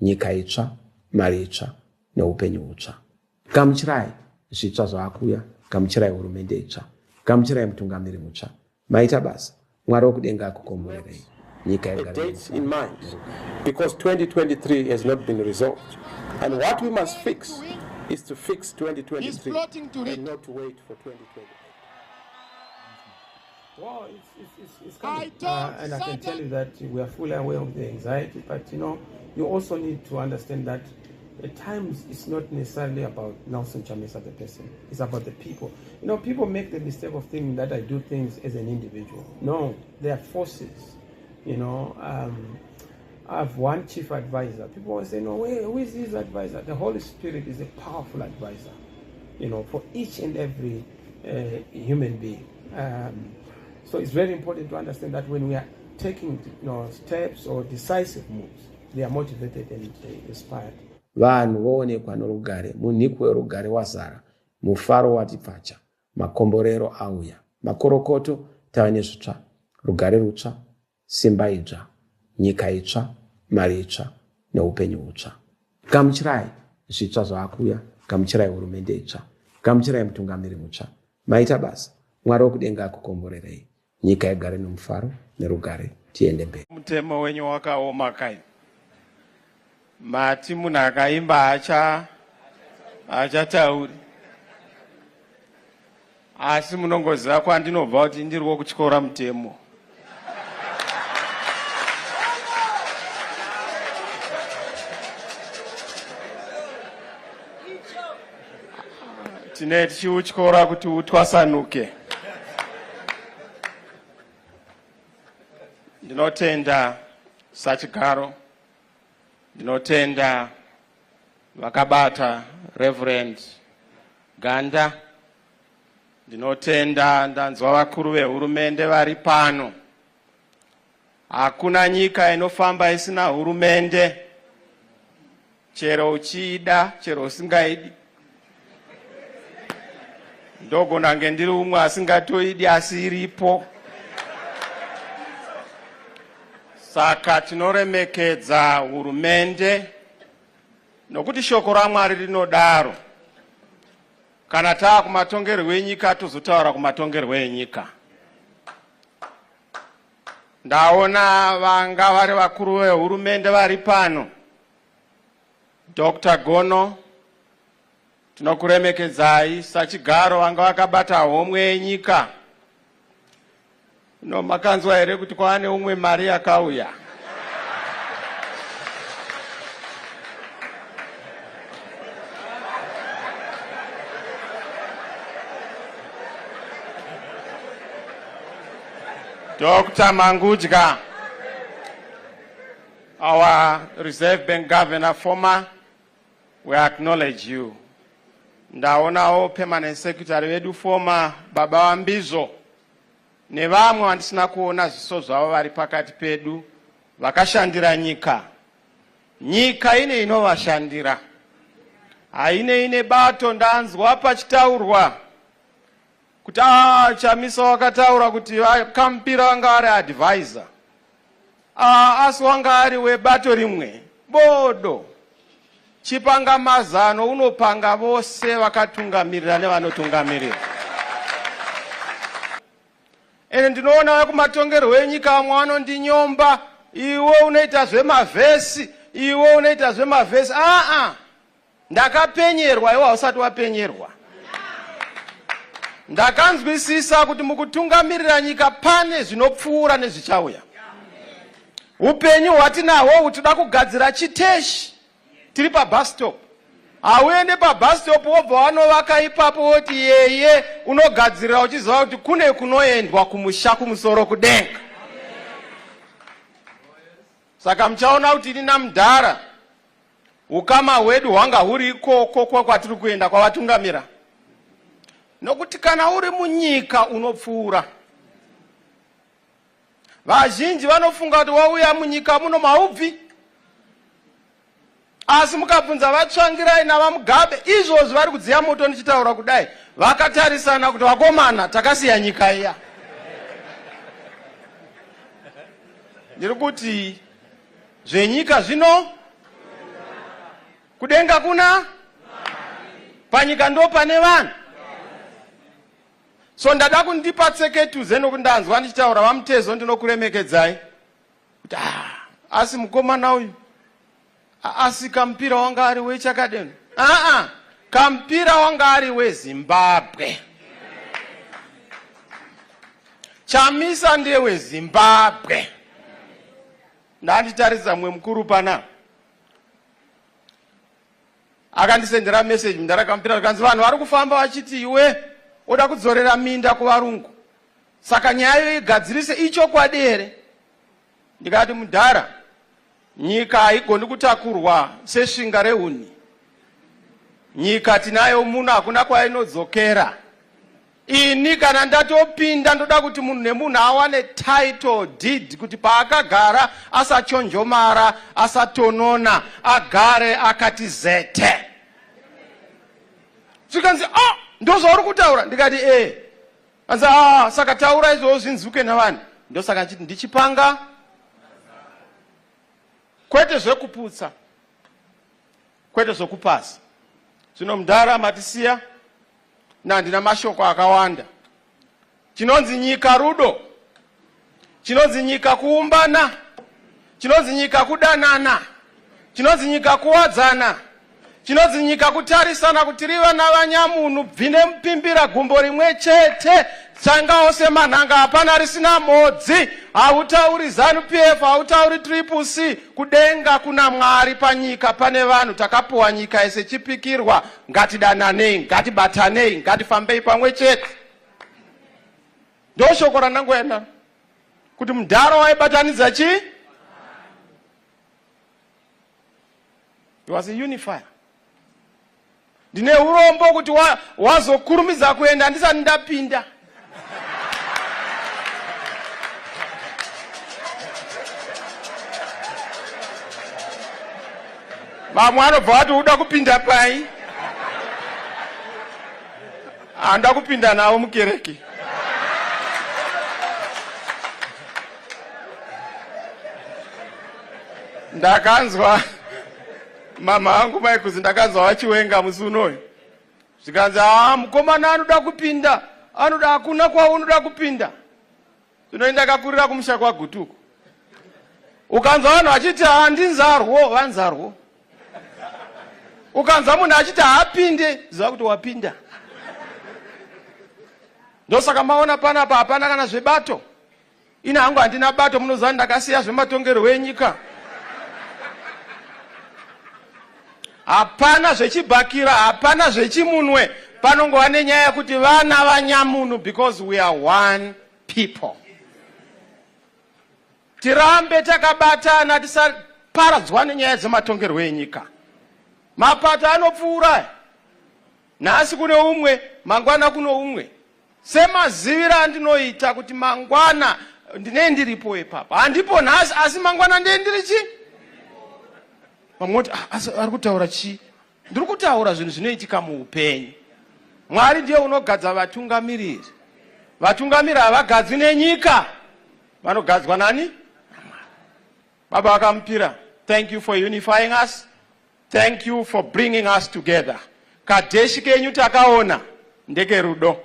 nyika itsva, mari itsva neupenyu hutsva. Gamuchirai zvitsva zvaakuya, gamuchirai hurumende itsva, gamuchirai mutungamiri mutsva. Maita basa, Mwari wokudenga akukomborerei. Nyika a date in mind, because 2023 has not been resolved. And what we must fix is to fix 2023 and not to wait for 2028. Well, it's coming. And I can tell you that we are fully aware of the anxiety, but you also need to understand that at times it's not necessarily about Nelson Chamisa the person. It's about the people. People make the mistake of thinking that I do things as an individual. No, they are forces. I have one chief advisor. People always say, no, who is his advisor? The Holy Spirit is a powerful advisor, for each and every human being. So it's very important to understand that when we are taking steps or decisive moves, they are motivated and inspired. Vanhu voonekwa norugare, munhiku werugare wazara, mufaro wati pfacha, makomborero auya, makorokoto tava nezvitsva, rugare rutsva, simba idzva, nyika itsva, mari itsva neupenyu hutsva. Gamuchirai zvitsva zvaakuya, gamuchirai hurumende itsva, gamuchirai mutungamiri mutsva. Maita basa, Mwari wokudenga akukomborerei. Nyika igare nomufaro nerugare, tiende mberi. Mutemo wenyu wakaoma kai. Mati munhu akaimba hachatauri. Asi munongoziva kwandinobva kuti ndiriwo kuchikora mutemo. Tine tichiutyora kuti utwasanuke. Ndinotenda sachigaro, ndinotenda vakabata Reverend Ganda, ndinotenda ndanzwa vakuru vehurumende vari pano. Hakuna nyika inofamba isina hurumende, chero uchida, chero usingaidi. Ndogona nge ndiri umwe asingatoidi asi iripo. Saka tinoremekedza hurumende nokuti shoko raMwari rinodaro. Kana taa kumatongerwo enyika tozotaura kumatongerwo enyika. Ndaona vanga vari vakuru vehurumende vari pano. Dr. Gono, tinokuremekedzai sachigaro vanga vakabata homwe yenyika. Makanzwa here kuti kwaane umwe mari yakauya. Dr. Mangudya, our Reserve Bank Governor, former, we acknowledge you. Ndaonawo Permanent Secretary wedu former Baba Wambizo. Nevamwe vandisina kuona zviso zvavo vari pakati pedu vakashandira nyika. Nyika ine inovashandira. Haine bato ndanzwa pachitaurwa kuti Chamisa wakataura kuti vakampira vanga vari advisor. Asi wanga ari webato rimwe bodo. Chipanga mazano unopanga vose vakatungamirira nevanotungamirira. Ene ndinoona kumatongerwo enyika mwano ndinyomba, iwe unoita zvemavhesi, iwe unoita zvemavhesi. Ndakapenyerwa, iwe hausati wapenyerwa. Ndakanzwisisa kuti mukutungamirira nyika pane zvinopfuura nezvichauya. Upenyu hwatinahwo kuti toda kugadzira chiteshi tiri pabus stop. Hauende pabus stop wobva wanovaka ipapo woti yeye unogadzirira uchiziva kuti kune kunoendwa kumusha kumusoro kudenga. Saka muchaona kuti nina mudhara ukama hwedu hwanga huri ikoko kwatiri kuenda kwavatungamira. Nokuti kana uri munyika unopfuura. Vazhinji vanofunga kuti wauya munyika muno maubvi. Asi mukabvunza vatsvangirai navamugabe, izvozvo vari kudziya moto ndichitaura kudai, vakatarisana kuti vakomana takasiya nyika iya. Ndiri kuti zvenyika zvino kudenga kuna panyika ndo pane vanhu. So ndada kundipa tseketuze nokundanzwa ndichitaura vamutezo ndinokuremekedzai kuti asi mukomana uyu asi kampira wanga ari wechakadeno. Kampira wanga ari weZimbabwe. Chamisa ndiye weZimbabwe. Ndanditaridza mwe mukuru pana akandisendera message ndarakampira kanzi vanhu vari kufamba vachiti iwe oda kudzorera minda kuvarungu, saka nyaya igadzirise ichokwadi here? Ndikati mudhara, nyika haigoni kutakurwa sesvinga rehuni. Nyika tinayo muno hakuna kwainodzokera. Ini kana ndatopinda ndoda kuti munhu nemunhu awane title deed kuti paakagara asachonjomara, asatonona, agare akati zete. Zvikanzi ndozvauri kutaura? Ndikati anzi saka taura izvozvo zvinzvuke navanhu. Ndosaka nchiti ndichipanga kwete zvekuputsa, kwete zvokupasa. Zvino mudhara matisiya nandina mashoko akawanda. Chinonzi nyika rudo, chinonzi nyika kuumbana, chinonzi nyika kudanana, chinonzi nyika kuwadzana, chinonzi nyika kutarisana kuti riva navanyamunhu bvine mupimbira gumbo rimwe chete, changawo semanhanga hapana risina modzi. Hautauri ZANU-PF, hautauri CCC. Kudenga kuna Mwari, panyika pane vanhu, takapuwa nyika yese chipikirwa. Ngatidananei, ngatibatanei, ngatifambei pamwe chete. Ndo shoko randangoenda kuti mudhara waibatanidza chi? He was a unifier. Ndine urombo kuti wazokurumidza kuenda ndisati ndapinda. Vamwe vanobva vati uda kupinda pai? Handa kupinda nawo mukereke. Ndakanzwa mama angu maikuzi, ndakanzwa vachiwenga musi unoyu. Zvikanzi mukomana anoda kupinda, anoda hakuna kwaunoda kupinda. Zvino ndakakurira kumusha kwaGutuko. Ukanzwa vanhu vachiti ndinzarwo, vanzarwo. Ukanzwa munhu achiti haapinde, ziva kuti wapinda. Ndosaka maona panapa hapana kana zvebato. Ina hangu handina bato, munoziva ndakasiya zvematongerwo enyika. Hapana zvechibhakira, hapana zvechimunwe. Panongova nenyaya yekuti vana vanyamunhu, because we are one people. Tirambe takabatana, tisaparadzwa nenyaya dzematongerwo enyika. Mapato anopfuura. Nhasi kune umwe, mangwana kuno umwe. Semazivira andinoita kuti mangwana ndine ndiripo ipapa. Handipo nhasi, asi mangwana ndiye ndiri chi? Vamoti ari kutaura chi? Ndiri kutaura zvinhu zvinoitika muupenyu. Mwari ndiye unogadza vatungamiriri. Vatungamiriri havagadzwi nenyika, vanogadzwa nani? Baba vakamupira, thank you for unifying us. Thank you for bringing us together. Kadeshi kenyu takaona ndeke rudo.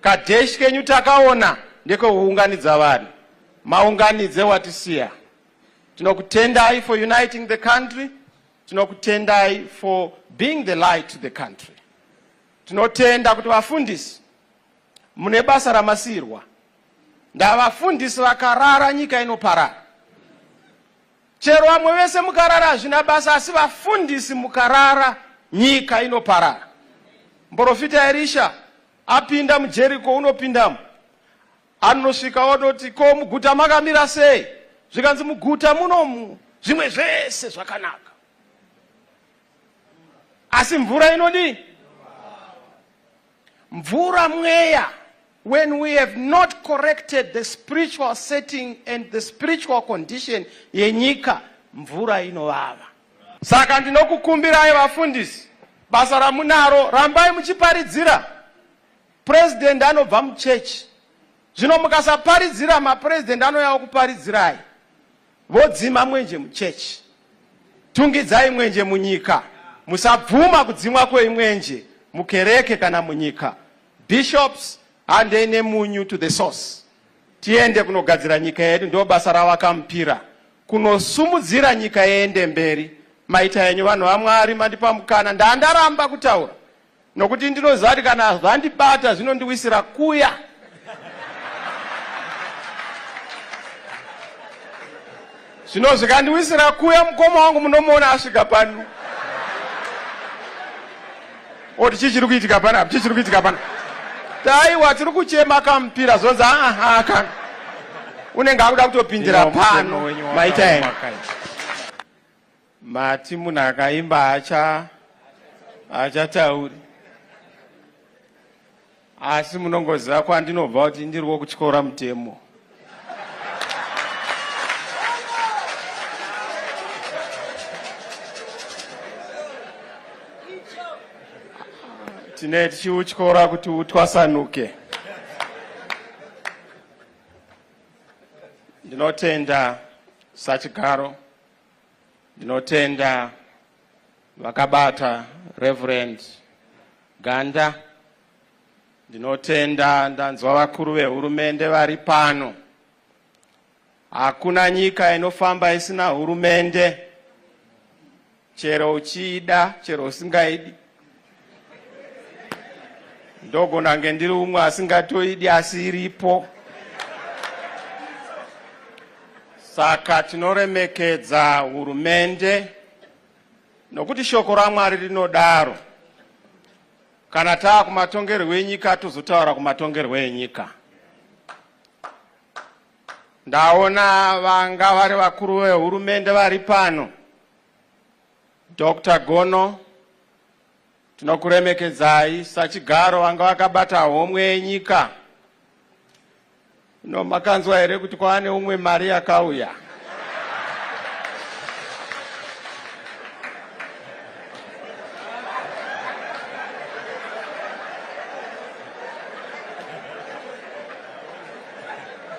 Kadeshi kenyu takaona ndeke kuunganidza vanhu. Maunganidze watisiya. Tinokutendai for uniting the country. Tinokutendai for being the light to the country. Tinotenda kuti vafundisi mune basa ramasirwa. Ndavafundisi vakarara nyika inoparara. Chero vamwe vese mukarara hazvina basa, asi vafundisi mukarara nyika inoparara. Muprofita Elisha apinda muJeriko, unopindamo. Anosvika odoti, ko muguta makamira sei? Zvikanzi muguta munomu zvimwe zvese zvakanaka. Asi mvura inodi? Mvura mweya. When we have not corrected the spiritual setting and the spiritual condition yenyika, mvura inovava. Saka ndinokukumbirai vafundisi, basa ramunaro, rambai muchiparidzira. President anobva muchechi. Zvino mukasaparidzira, mapresident anouya kuparidzirai. Vodzima mwenje muchechi. Tungidzai mwenje munyika. musabvuma kudzimwa kweimwenje mukereke kana munyika. Bishops handei nemunyu to the source. Tiende kunogadzira nyika yedu, ndio basa ravakamupira, kunosumudzira nyika iende mberi. Maita yenyu vanhu vaMwari mandipa mukana, ndandaramba kutaura nokuti ndinoziva kuti kana zvandibata zvinondiwisira kuya. Zvino zvikandiwisira kuya, mukoma wangu munomuona asvika pano oti chichiri kuitika pana, chichiri kuitika pana. Taiwa tiri kuchema kamupira zonzi kana unenge akuda kutopindira pano. Maita yenyu mati munhu akaimba achatauri, asi munongoziva kwandinobva kuti ndiriwo kuchikora mutemo. Tine tichiutyora kuti utwasanuke. Ndinotenda sachigaro, ndinotenda vakabata Reverend Ganda, ndinotenda ndanzwa vakuru vehurumende vari pano. Hakuna nyika inofamba isina hurumende, chero uchida chero usingaidi. Ndogona nge ndiri umwe asingatoidi asi iripo. Saka tinoremekedza hurumende nokuti shoko raMwari rinodaro. Kana taa kumatongerwo enyika tozotaura kumatongerwo enyika. Ndaona vanga vari vakuru vehurumende vari pano. Dr. Gono, tinokuremekedzai sachigaro vanga vakabata homwe yenyika. No, makanzwa here kuti kwaane umwe mari yakauya.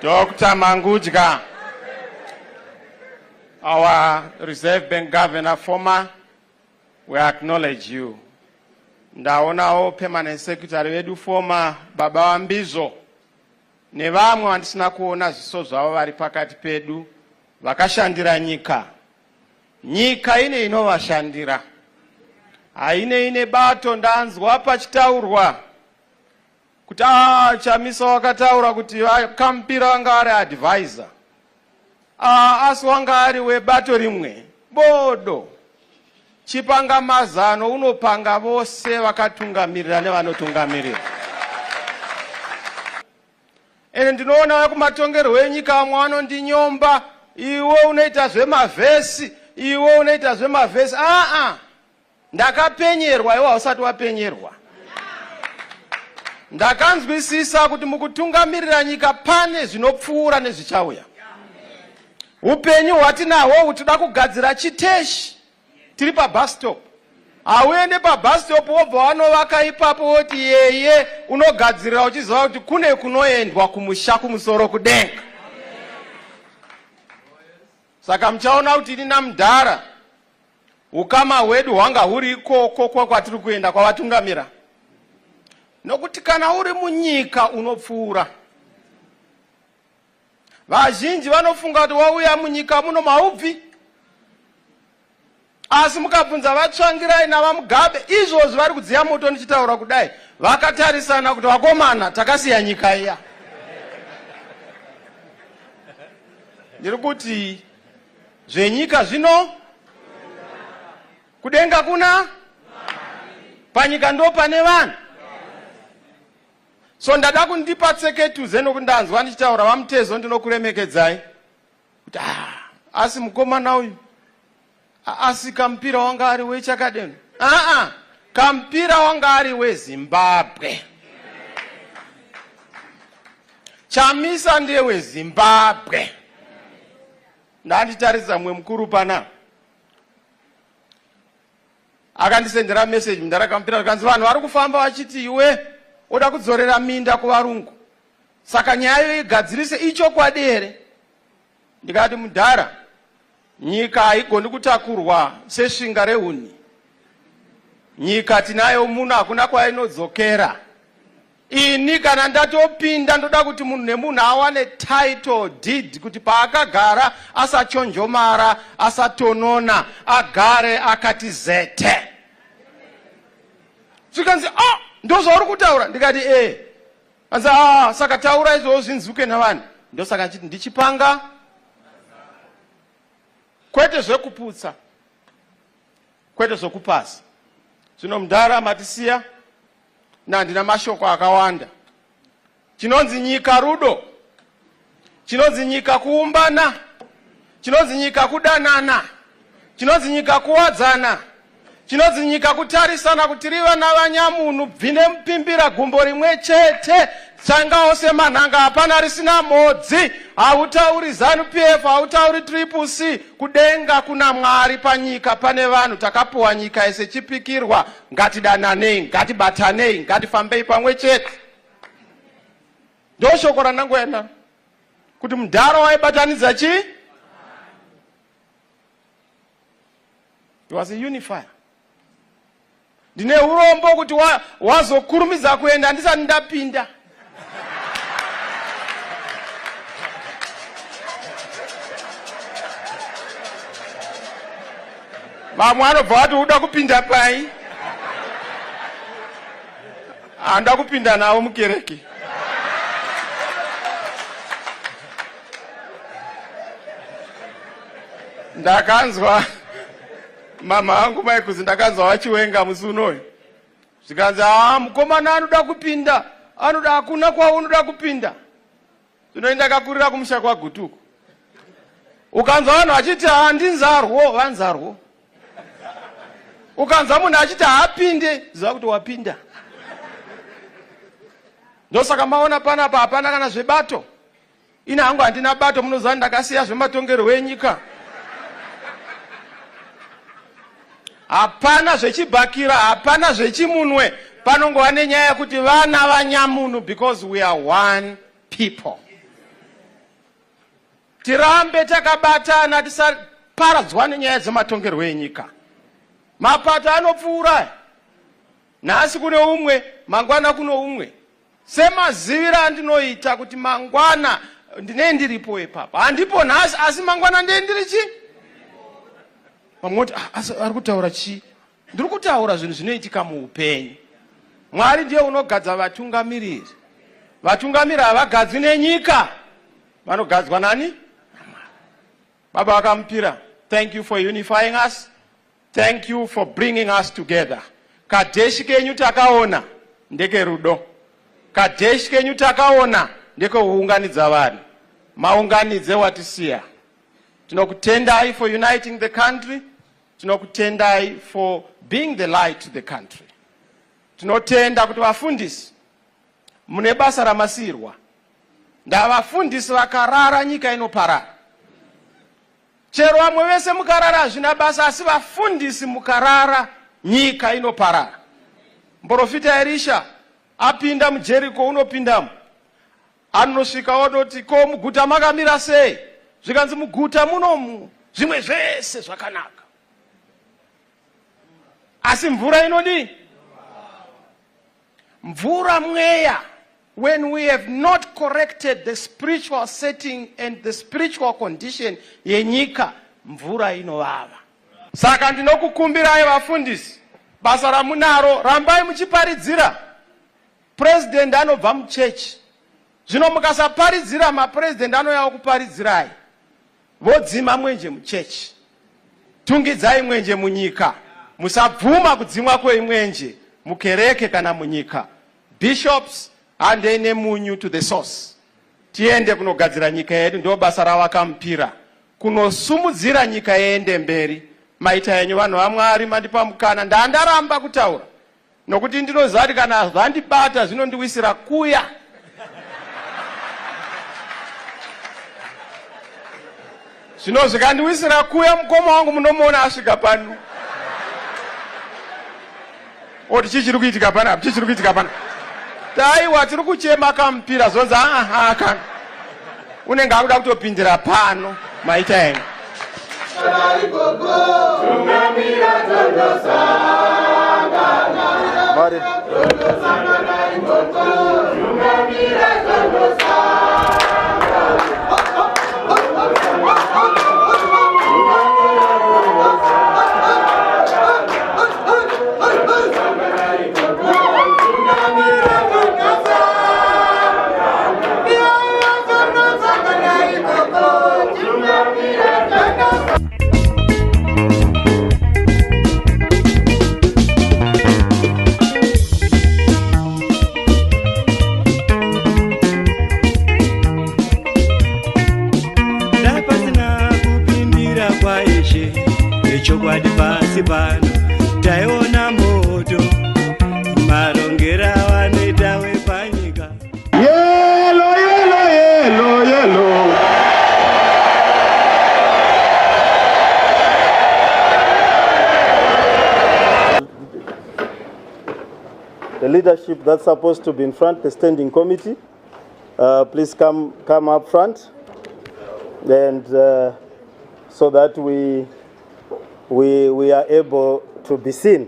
Dr. Mangudya, our Reserve Bank Governor, former, we acknowledge you. Ndaonawo Permanent Secretary wedu former Baba Wambizo, nevamwe vandisina kuona zviso zvavo vari pakati pedu vakashandira nyika. Nyika ine inovashandira. Haine bato ndanzwa pachitaurwa kuti Chamisa wakataura kuti vakamupira vanga vari advisor. Asi wanga ari webato rimwe bodo. Chipanga mazano unopanga vose vakatungamirira nevanotungamirira. Ene ndinoona kumatongerwo enyika amwe ndinyomba, iwe unoita zvemavhesi, iwe unoita zvemavhesi. Ndakapenyerwa, iwe hausati wapenyerwa. Ndakanzwisisa kuti mukutungamirira nyika pane zvinopfuura nezvichauya. Upenyu hwatinahwo toda kugadzira chiteshi tiri pabus stop. Hauende pabus stop wobva wanovaka ipapo woti yeye unogadzirira uchiziva kuti kune kunoendwa kumusha kumusoro kudenga. Saka muchaona kuti nina mudhara ukama hwedu hwanga huri ikoko kwatiri kuenda kwavatungamira. Nokuti kana uri munyika unopfuura. Vazhinji vanofunga kuti wauya munyika muno maubvi. Asi mukabvunza vatsvangirai navaMugabe, izvozvo vari kudziya moto ndichitaura kudai, vakatarisana kuti vakomana takasiya nyika iya. Ndiri kuti zvenyika zvino kudenga kuna panyika ndo pane vanhu. So ndada kundipa tseketuze nokuti ndanzwa ndichitaura vaMutezo ndinokuremekedzai kuti asi mukomana uyu asi kampira wanga ari wechakadeni. Kampira wanga ari weZimbabwe. Chamisa ndiye weZimbabwe. Ndanditaridza mwe mukuru pana akandisendera message ndarakampira kanzi vanhu vari kufamba vachiti iwe oda kudzorera minda kuvarungu. Saka nyaya igadzirise ichokwadi here. Ndikati mudhara nyika haigoni kutakurwa sesvinga rehuni. nyika tinayo muno hakuna kwainodzokera. Ini kana ndatopinda ndoda kuti munhu nemunhu awane title deed kuti paakagara asachonjomara, asatonona, agare akati zete. Zvikanzi ndozvauri kutaura, ndikati anzi saka taura izvozvo zvinzvuke navanhu. Ndosaka nchiti ndichipanga kwete zvekuputsa, kwete zvokupasa. Zvino mudhara matisiya nandina mashoko akawanda. Chinonzi nyika rudo, chinonzi nyika kuumbana, chinonzi nyika kudanana, chinonzi nyika kuwadzana, chinonzi nyika kutarisana kuti rive navanyamunhu bvine mupimbira gumbo rimwe chete, changawo semanhanga hapana risina modzi. Hautauri ZANU-PF, hautauri CCC, kudenga kuna Mwari, panyika pane vanhu, takapuwa nyika yese chipikirwa. Ngatidananei, ngatibatanei, ngatifambei pamwe chete. Ndoshoko randangoenda kuti mudhara waibatanidza chi? He was a unifier. Ndine urombo kuti wazokurumidza kuenda ndisati ndapinda. Vamwe vanobva vati uda kupinda pai? Handa kupinda nawo mukereke. Ndakanzwa mama angu maikuzi, ndakanzwa vachiwenga musi unoyu. Zvikanzi mukomana anoda kupinda, anoda hakuna kwaunoda kupinda. Zvino ndakakurira kumusha kwaGutuku. Ukanzwa vanhu vachiti ndinzarwo, vanzarwo. Ukanzwa munhu achiti haapinde, ziva kuti wapinda. Ndosaka maona panapa hapana kana zvebato. Ina hangu handina bato, munoziva ndakasiya zvematongerwo enyika. Hapana zvechibhakira, hapana zvechimunwe. Panongova nenyaya yekuti vana vanyamunhu, because we are one people. Tirambe takabatana, tisaparadzwa nenyaya dzematongerwo enyika. Mapato anopfuura. Nhasi kune umwe, mangwana kuno umwe. Semazivira andinoita kuti mangwana ndine ndiripo epapa. Handipo nhasi, asi mangwana ndiye ndiri chi? Vamoti ari kutaura chi? Ndiri kutaura zvinhu zvinoitika muupenyu. Mwari ndiye unogadza vatungamiriri. Vatungamiriri havagadzwi nenyika, vanogadzwa nani? Baba vakamupira. Thank you for unifying us. Thank you for bringing us together. Kadeshi kenyu takaona ndeke rudo. Kadeshi kenyu takaona ndeke kuunganidza vanhu. Maunganidze watisiya. Tinokutendai for uniting the country. Tinokutendai for being the light to the country. Tinotenda kuti vafundisi mune basa ramasirwa. Ndavafundisi vakarara nyika inoparara. Chero vamwe vese mukarara hazvina basa, asi vafundisi mukarara nyika inoparara. Muprofita Elisha apinda muJeriko, unopindamo. Anosvika odoti, ko muguta makamira sei? Zvikanzi muguta munomu zvimwe zvese zvakanaka, asi mvura inodi? Mvura mweya. When we have not corrected the spiritual setting and the spiritual condition yenyika, mvura inovava. Saka ndinokukumbirai vafundisi, basa ramunaro, rambai muchiparidzira. President anobva muchechi. Zvino mukasaparidzira, mapresident anouya kuparidzirai. Vodzima mwenje muchechi. Tungidzai mwenje munyika. Musabvuma kudzimwa kwemwenje mukereke kana munyika. Bishops, handei munyu to the source. Tiende kunogadzira nyika yedu, ndio basa ravakamupira. Kunosumudzira nyika yende mberi. Maita yenyu vanhu vaMwari, mandipa mukana. Ndandaramba kutaura. Nokuti ndinoziva kuti kana zvandibata zvinondiwisira kuya. Zvino zvikandiwisira kuya, mukoma wangu munomuona asvika pano. Oti chichiri kuitika pana, chichiri kuitika pana. Taiwa tiri kuchema kamupira zonza kana. Unenge akuda kutopindira pano, maita yenyu. Tungamira tondo sanga. chokwadi pasi pano taiona moto marongera vanoita wepanyika yelo yelo yelo yelo. The leadership that's supposed to be in front, the standing committee, please come up front, and so that we are able to be seen.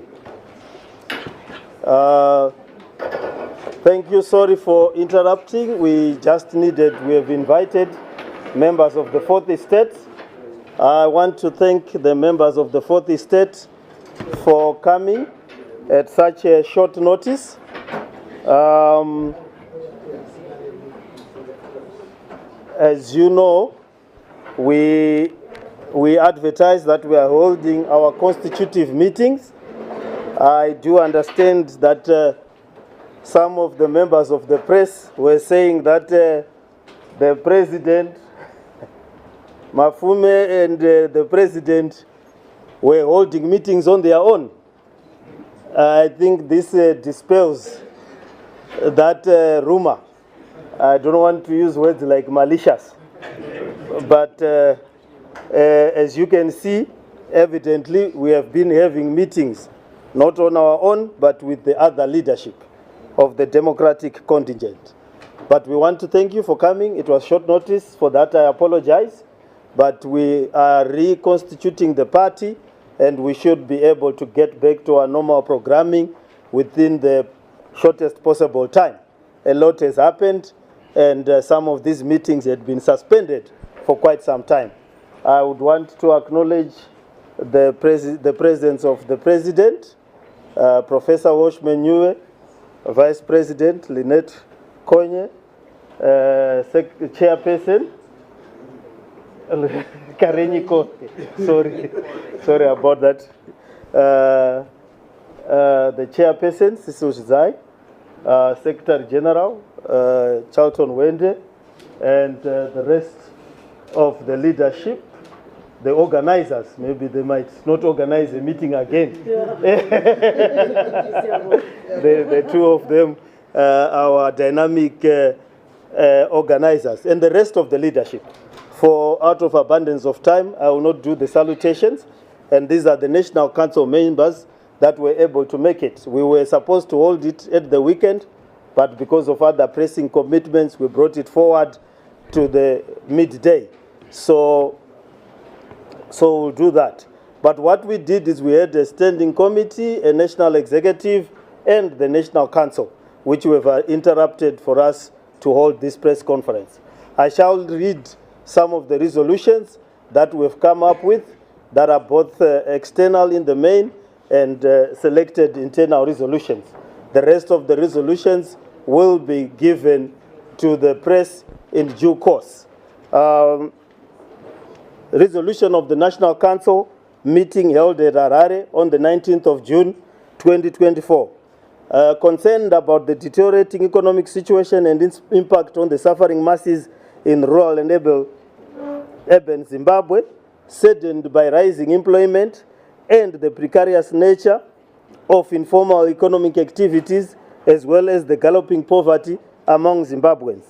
Thank you. Sorry for interrupting. We have invited members of the Fourth Estate. I want to thank the members of the Fourth Estate for coming at such a short notice. As you know, we advertise that we are holding our constitutive meetings. I do understand that some of the members of the press were saying that the president, Mafume, and the president were holding meetings on their own. I think this dispels that rumor. I don't want to use words like malicious, but as you can see, evidently we have been having meetings not on our own but with the other leadership of the democratic contingent. But we want to thank you for coming. It was short notice. For that I apologize, but we are reconstituting the party and we should be able to get back to our normal programming within the shortest possible time. A lot has happened, and some of these meetings had been suspended for quite some time. I would want to acknowledge the presence of the President, Professor Woshmenyue, Vice President Lynette Konye, Chairperson, Karenyiko, sorry about that. The Chairperson, Sisu Zai, Secretary General, Charlton Wende, and the rest of the leadership, the organizers. Maybe they might not organize a meeting again. Yeah. the two of them, our dynamic organizers, and the rest of the leadership. For out of abundance of time, I will not do the salutations, and these are the National Council members that were able to make it. We were supposed to hold it at the weekend, but because of other pressing commitments, we brought it forward to the midday. So we'll do that. But what we did is we had a standing committee, a national executive, and the National Council, which we have interrupted for us to hold this press conference. I shall read some of the resolutions that we've come up with that are both external in the main and selected internal resolutions. The rest of the resolutions will be given to the press in due course. Resolution of the National Council meeting held at Harare on the 19th of June 2024. Concerned about the deteriorating economic situation and its impact on the suffering masses in rural and urban Zimbabwe, saddened by rising employment and the precarious nature of informal economic activities, as well as the galloping poverty among Zimbabweans.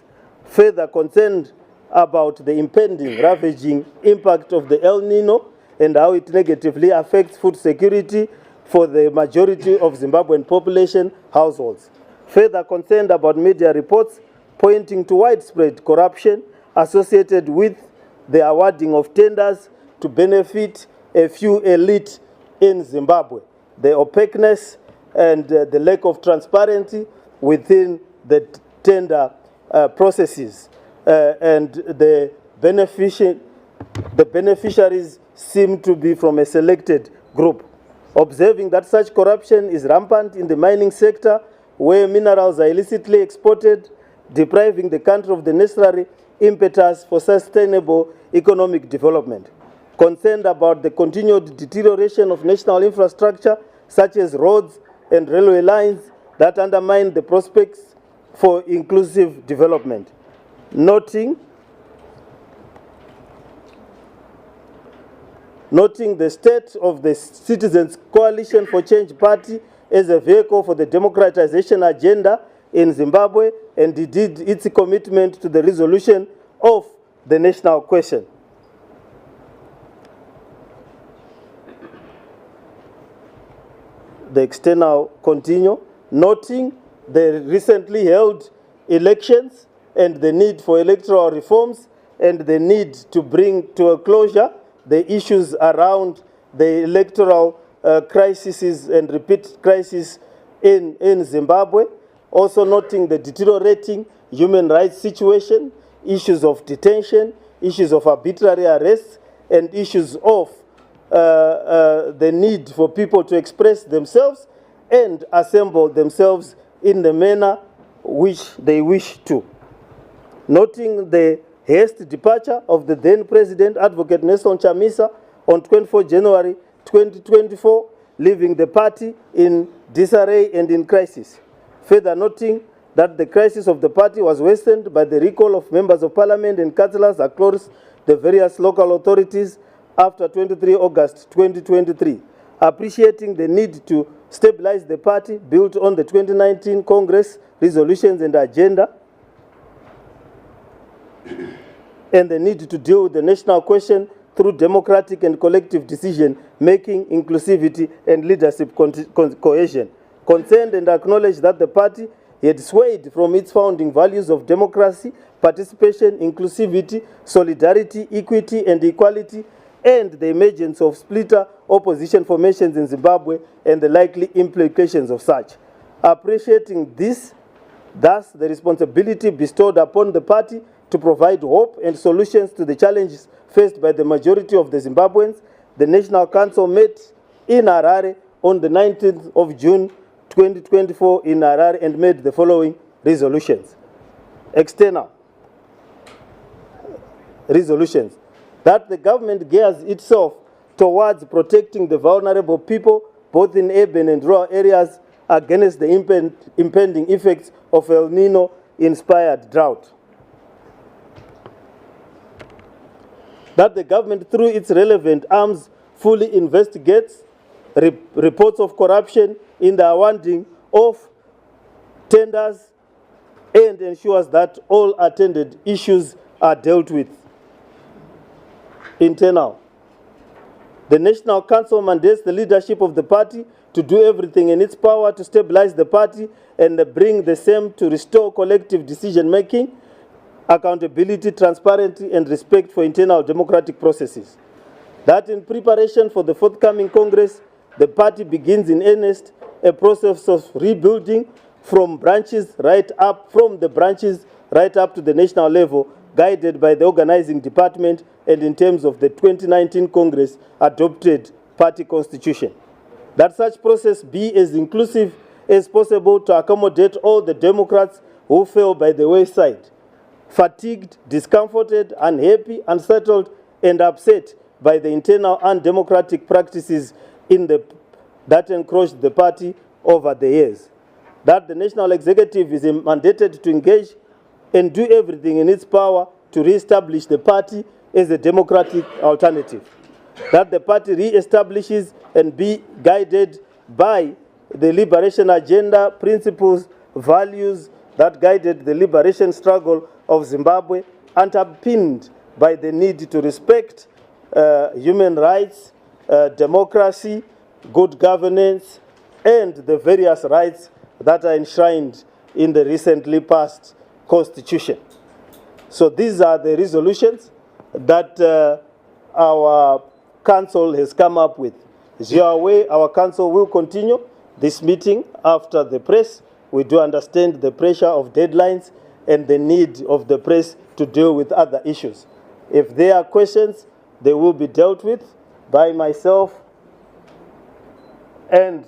Further concerned about the impending ravaging impact of the El Nino and how it negatively affects food security for the majority of Zimbabwean population households. Further concerned about media reports pointing to widespread corruption associated with the awarding of tenders to benefit a few elite in Zimbabwe. The opaqueness and the lack of transparency within the tender processes, and the beneficiaries seem to be from a selected group. Observing that such corruption is rampant in the mining sector, where minerals are illicitly exported, depriving the country of the necessary impetus for sustainable economic development. Concerned about the continued deterioration of national infrastructure, such as roads and railway lines, that undermine the prospects for inclusive development. Noting the state of the Citizens Coalition for Change Party as a vehicle for the democratization agenda in Zimbabwe, and indeed its commitment to the resolution of the national question. The external continue, noting the recently held elections and the need for electoral reforms and the need to bring to a closure the issues around the electoral crises and repeat crisis in Zimbabwe. Also noting the deteriorating human rights situation, issues of detention, issues of arbitrary arrests, and issues of the need for people to express themselves and assemble themselves in the manner which they wish to. Noting the hasty departure of the then President, Advocate Nelson Chamisa, on 24 January 2024, leaving the party in disarray and in crisis. Further noting that the crisis of the party was worsened by the recall of members of parliament and councillors across the various local authorities after 23 August 2023. Appreciating the need to stabilize the party built on the 2019 Congress resolutions and agenda, and the need to deal with the national question through democratic and collective decision-making, inclusivity, and leadership cohesion. Concerned and acknowledged that the party had swayed from its founding values of democracy, participation, inclusivity, solidarity, equity, and equality, and the emergence of splitter opposition formations in Zimbabwe and the likely implications of such. Appreciating this, thus the responsibility bestowed upon the party to provide hope and solutions to the challenges faced by the majority of the Zimbabweans, the National Council met in Harare on the 19th of June 2024 in Harare and made the following resolutions. External resolutions. That the government gears itself towards protecting the vulnerable people, both in urban and rural areas, against the impending effects of El Nino-inspired drought. That the government, through its relevant arms, fully investigates reports of corruption in the awarding of tenders and ensures that all attended issues are dealt with. Internal. The National Council mandates the leadership of the party to do everything in its power to stabilize the party and bring the same to restore collective decision-making, accountability, transparency, and respect for internal democratic processes. That in preparation for the forthcoming Congress, the party begins in earnest a process of rebuilding from the branches right up to the national level, guided by the organizing department and in terms of the 2019 Congress adopted party constitution. That such process be as inclusive as possible to accommodate all the Democrats who fell by the wayside, fatigued, discomforted, unhappy, unsettled, and upset by the internal undemocratic practices that encroached the party over the years. That the National Executive is mandated to engage and do everything in its power to re-establish the party as a democratic alternative. That the party re-establishes and be guided by the liberation agenda, principles, values that guided the liberation struggle of Zimbabwe, underpinned by the need to respect human rights, democracy, good governance, and the various rights that are enshrined in the recently passed Constitution. So these are the resolutions that our Council has come up with. As you are aware, our Council will continue this meeting after the press. We do understand the pressure of deadlines and the need of the press to deal with other issues. If there are questions, they will be dealt with by myself and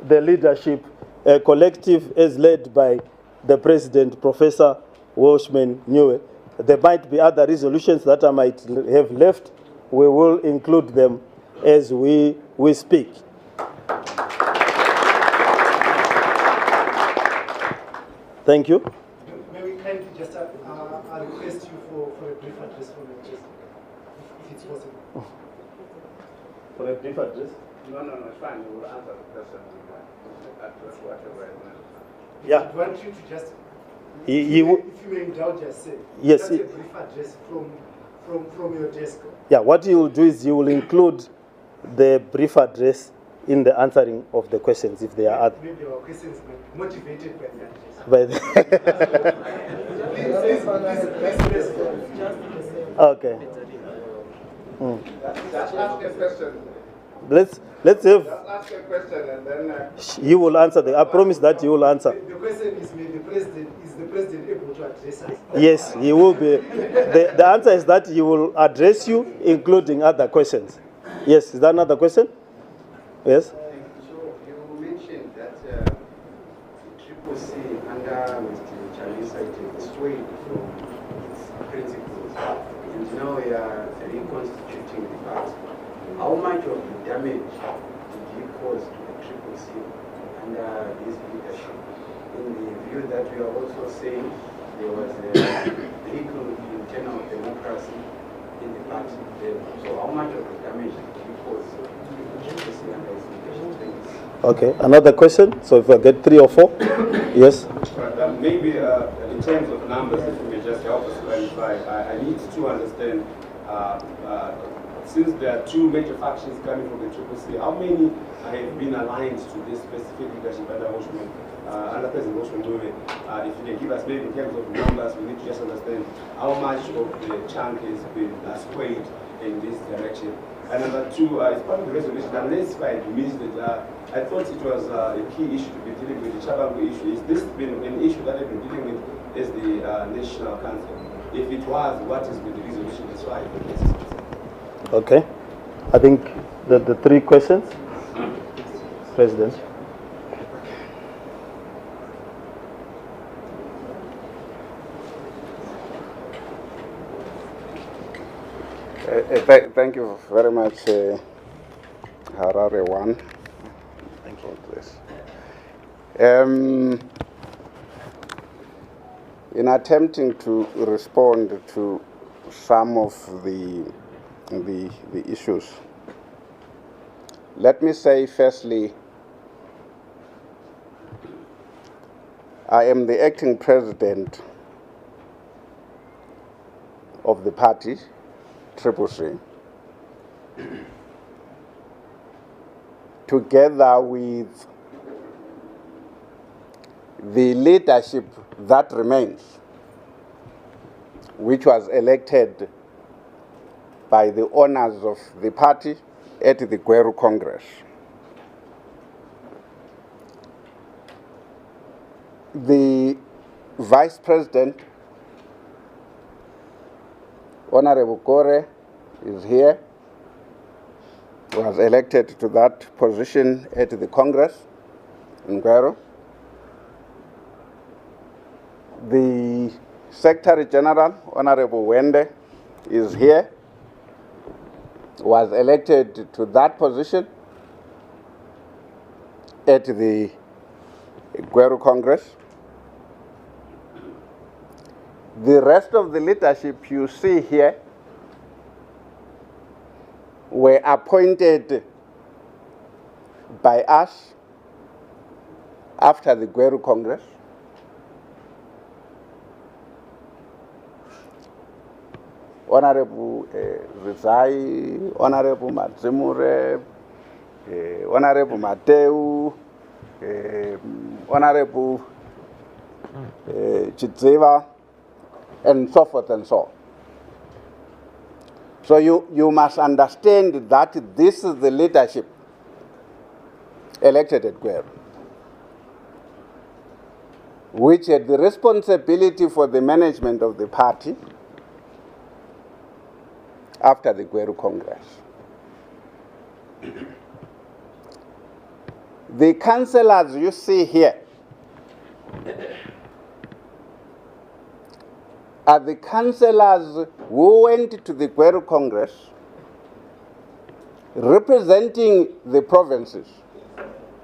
the leadership collective as led by the President, Professor Welshman Nyewe. There might be other resolutions that I might have left. We will include them as we speak. Thank you. May we kindly just request you for a brief address from your chest, if it's possible. For a brief address? No, it's fine. We will answer the question. Address whatever. Yeah. I want you to just, if you may indulge us, say, yes, just a brief address from your desk. Yeah, what you will do is you will include the brief address in the answering of the questions if there are other. Maybe our questions might be motivated by the address. Please. Okay. Just ask a question. Let's have. Just ask a question and then. You will answer. I promise that you will answer. The question is, is the president able to address us? Yes, he will be. The answer is that he will address you, including other questions. Yes, is that another question? Yes. So you mentioned that Triple C under Mr. Chamisa is swayed from its principles, and now we are reconstituting the party. How much of the damage did he cause to the Triple C under his leadership? In the view that we are also saying there was a little internal democracy in the party. So how much of the damage did he cause to the Triple C under his leadership? Okay, another question. So if I get 3 or 4, yes. But maybe in terms of numbers, if you may just help us clarify, I need to understand. Since there are 2 major factions coming from the Triple C, how many have been aligned to this specific leadership under President Welshman Nyewe? If you can give us maybe in terms of numbers, we need to just understand how much of the chunk has been swayed in this direction. And number 2, as part of the resolution, unless I missed it, I thought it was a key issue to be dealing with, the Chabangu issue. Is this been an issue that I've been dealing with as the National Council? If it was, what is with the resolution? That's why Okay. I think the 3 questions. President. Thank you very much, Harare One. Thank you for this. In attempting to respond to some of the issues, let me say firstly, I am the acting president of the party, Triple C, together with the leadership that remains, which was elected by the owners of the party at the Gweru Congress. The Vice President, Honorable Kore, is here, was elected to that position at the Congress in Gweru. The Secretary General, Honorable Wende, is here, was elected to that position at the Gweru Congress. The rest of the leadership you see here were appointed by us after the Gweru Congress. Honorable Rizai, Honorable Matzimure, Honorable Mateu, Honorable Chitzeva, and so forth and so on. So you must understand that this is the leadership elected at Gweru. which had the responsibility for the management of the party after the Gweru Congress. The councillors you see here are the councillors who went to the Gweru Congress representing the provinces,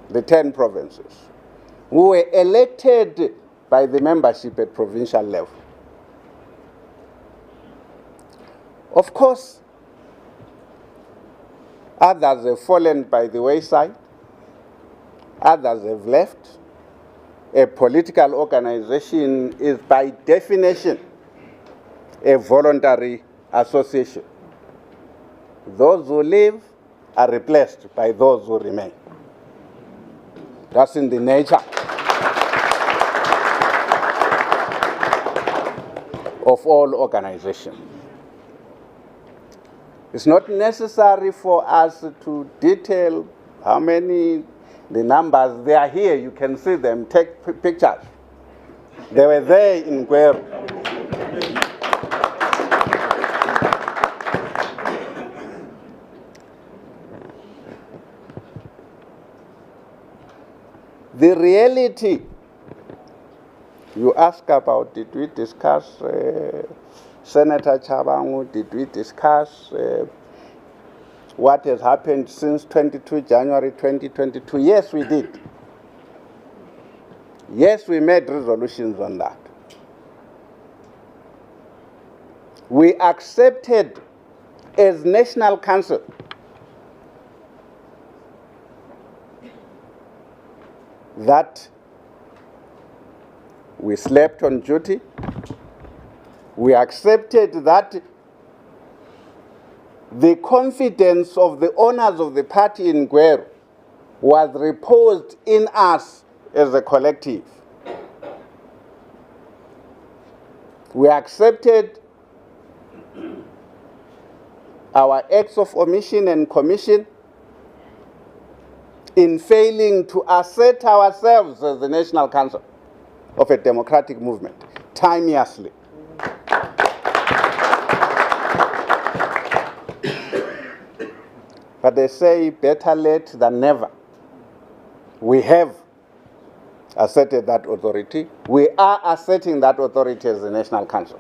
the 10 provinces, who were elected by the membership at provincial level. Of course, others have fallen by the wayside, others have left. A political organization is by definition a voluntary association. Those who leave are replaced by those who remain. That's in the nature of all organizations. It's not necessary for us to detail how many, the numbers. They are here, you can see them, take pictures. They were there in Gweru. The reality, you ask about, did we discuss Senator Chabangu, did we discuss what has happened since 22 January 2022? Yes, we did. Yes, we made resolutions on that. We accepted as National Council that we slept on duty. We accepted that the confidence of the owners of the party in Gweru was reposed in us as a collective. We accepted our acts of omission and commission in failing to assert ourselves as the National Council of a democratic movement, timeously. But they say better late than never. We have asserted that authority. We are asserting that authority as the National Council.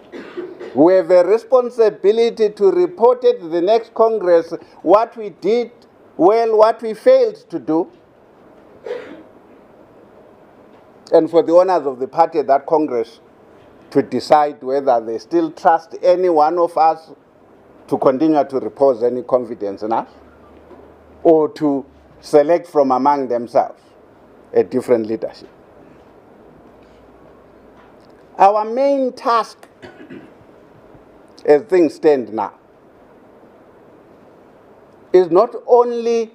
We have a responsibility to report it to the next Congress what we did well, what we failed to do, and for the owners of the party at that Congress to decide whether they still trust any one of us to continue to repose any confidence in us, or to select from among themselves a different leadership. Our main task, as things stand now, is not only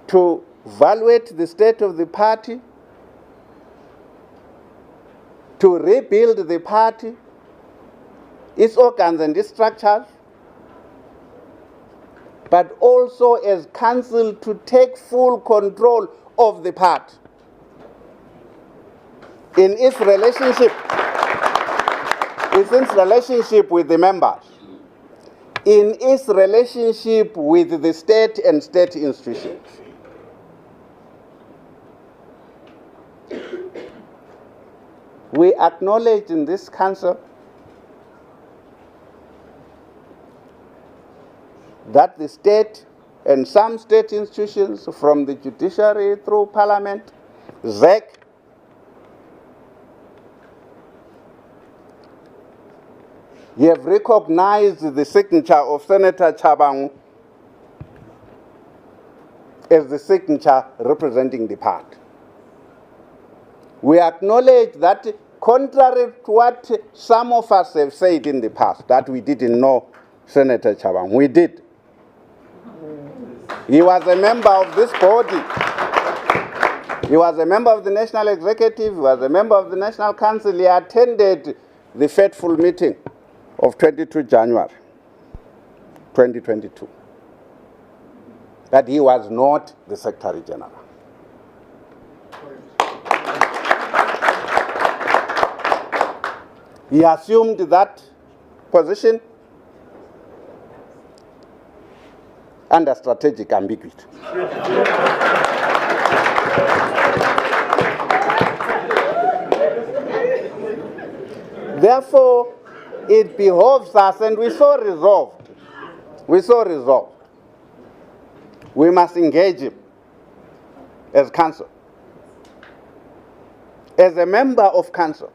to evaluate the state of the party, to rebuild the party, its organs and its structures, but also as council to take full control of the party in its relationship with the members, in its relationship with the state and state institutions. We acknowledge in this council that the state and some state institutions, from the judiciary through parliament, ZEC, have recognized the signature of Senator Chabangu as the signature representing the party. We acknowledge that, contrary to what some of us have said in the past, that we didn't know Senator Chabangu, we did. He was a member of this body. He was a member of the National Executive, he was a member of the National Council. He attended the fateful meeting of 22 January 2022. But he was not the Secretary General. He assumed that position under strategic ambiguity. Therefore, it behoves us, and we're so resolved. We must engage him as council, as a member of council,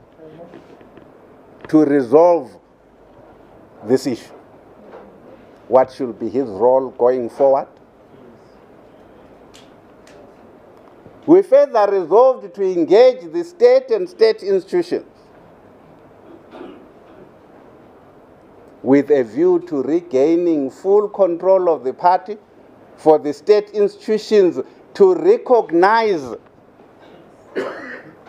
to resolve this issue. What should be his role going forward? We further resolved to engage the state and state institutions with a view to regaining full control of the party, for the state institutions to recognize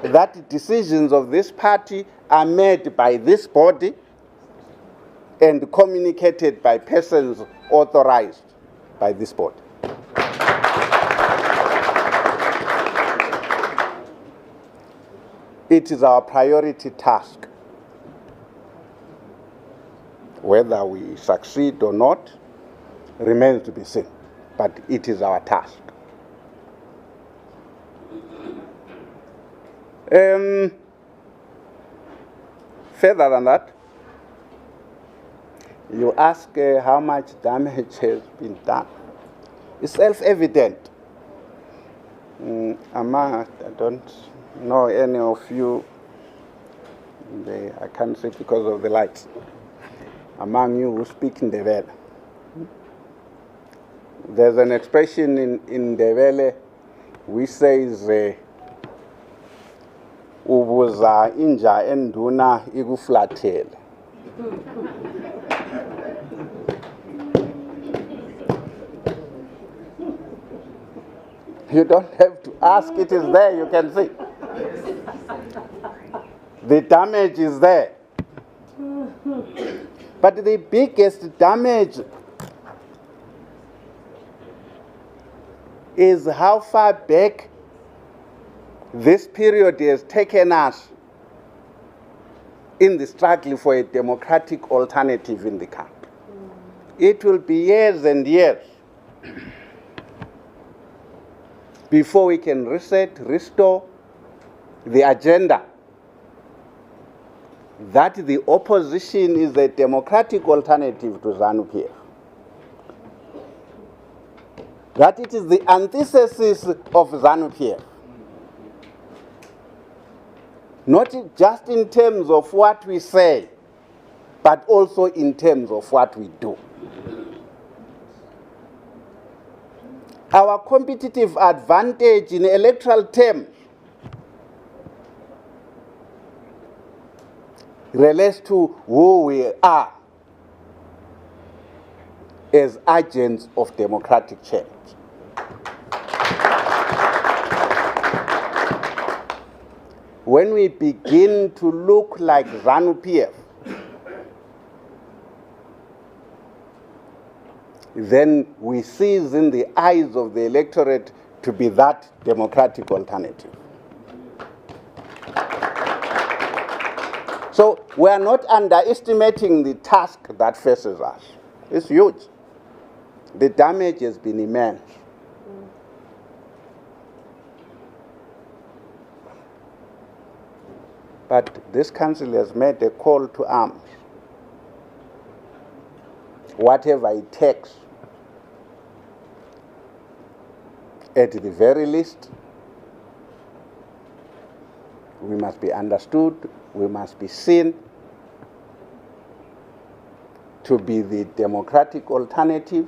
that decisions of this party are made by this body and communicated by persons authorized by this body. It is our priority task. Whether we succeed or not remains to be seen, but it is our task. Further than that, you ask how much damage has been done. It's self-evident. I don't know any of you, I can't say because of the lights, among you who speak in Ndebele. There's an expression in Ndebele which says, ubuza inja enduna ikuflathele. You don't have to ask, it is there, you can see. The damage is there. But the biggest damage is how far back this period has taken us in the struggle for a democratic alternative in the country. It will be years and years before we can reset, restore the agenda that the opposition is a democratic alternative to ZANU-PF. That it is the antithesis of ZANU-PF. Not just in terms of what we say, but also in terms of what we do. Our competitive advantage in electoral terms relates to who we are as agents of democratic change. When we begin to look like ZANU-PF, then we cease in the eyes of the electorate to be that democratic alternative. So we are not underestimating the task that faces us. It's huge. The damage has been immense. But this council has made a call to arms. Whatever it takes, at the very least, we must be understood, we must be seen to be the democratic alternative,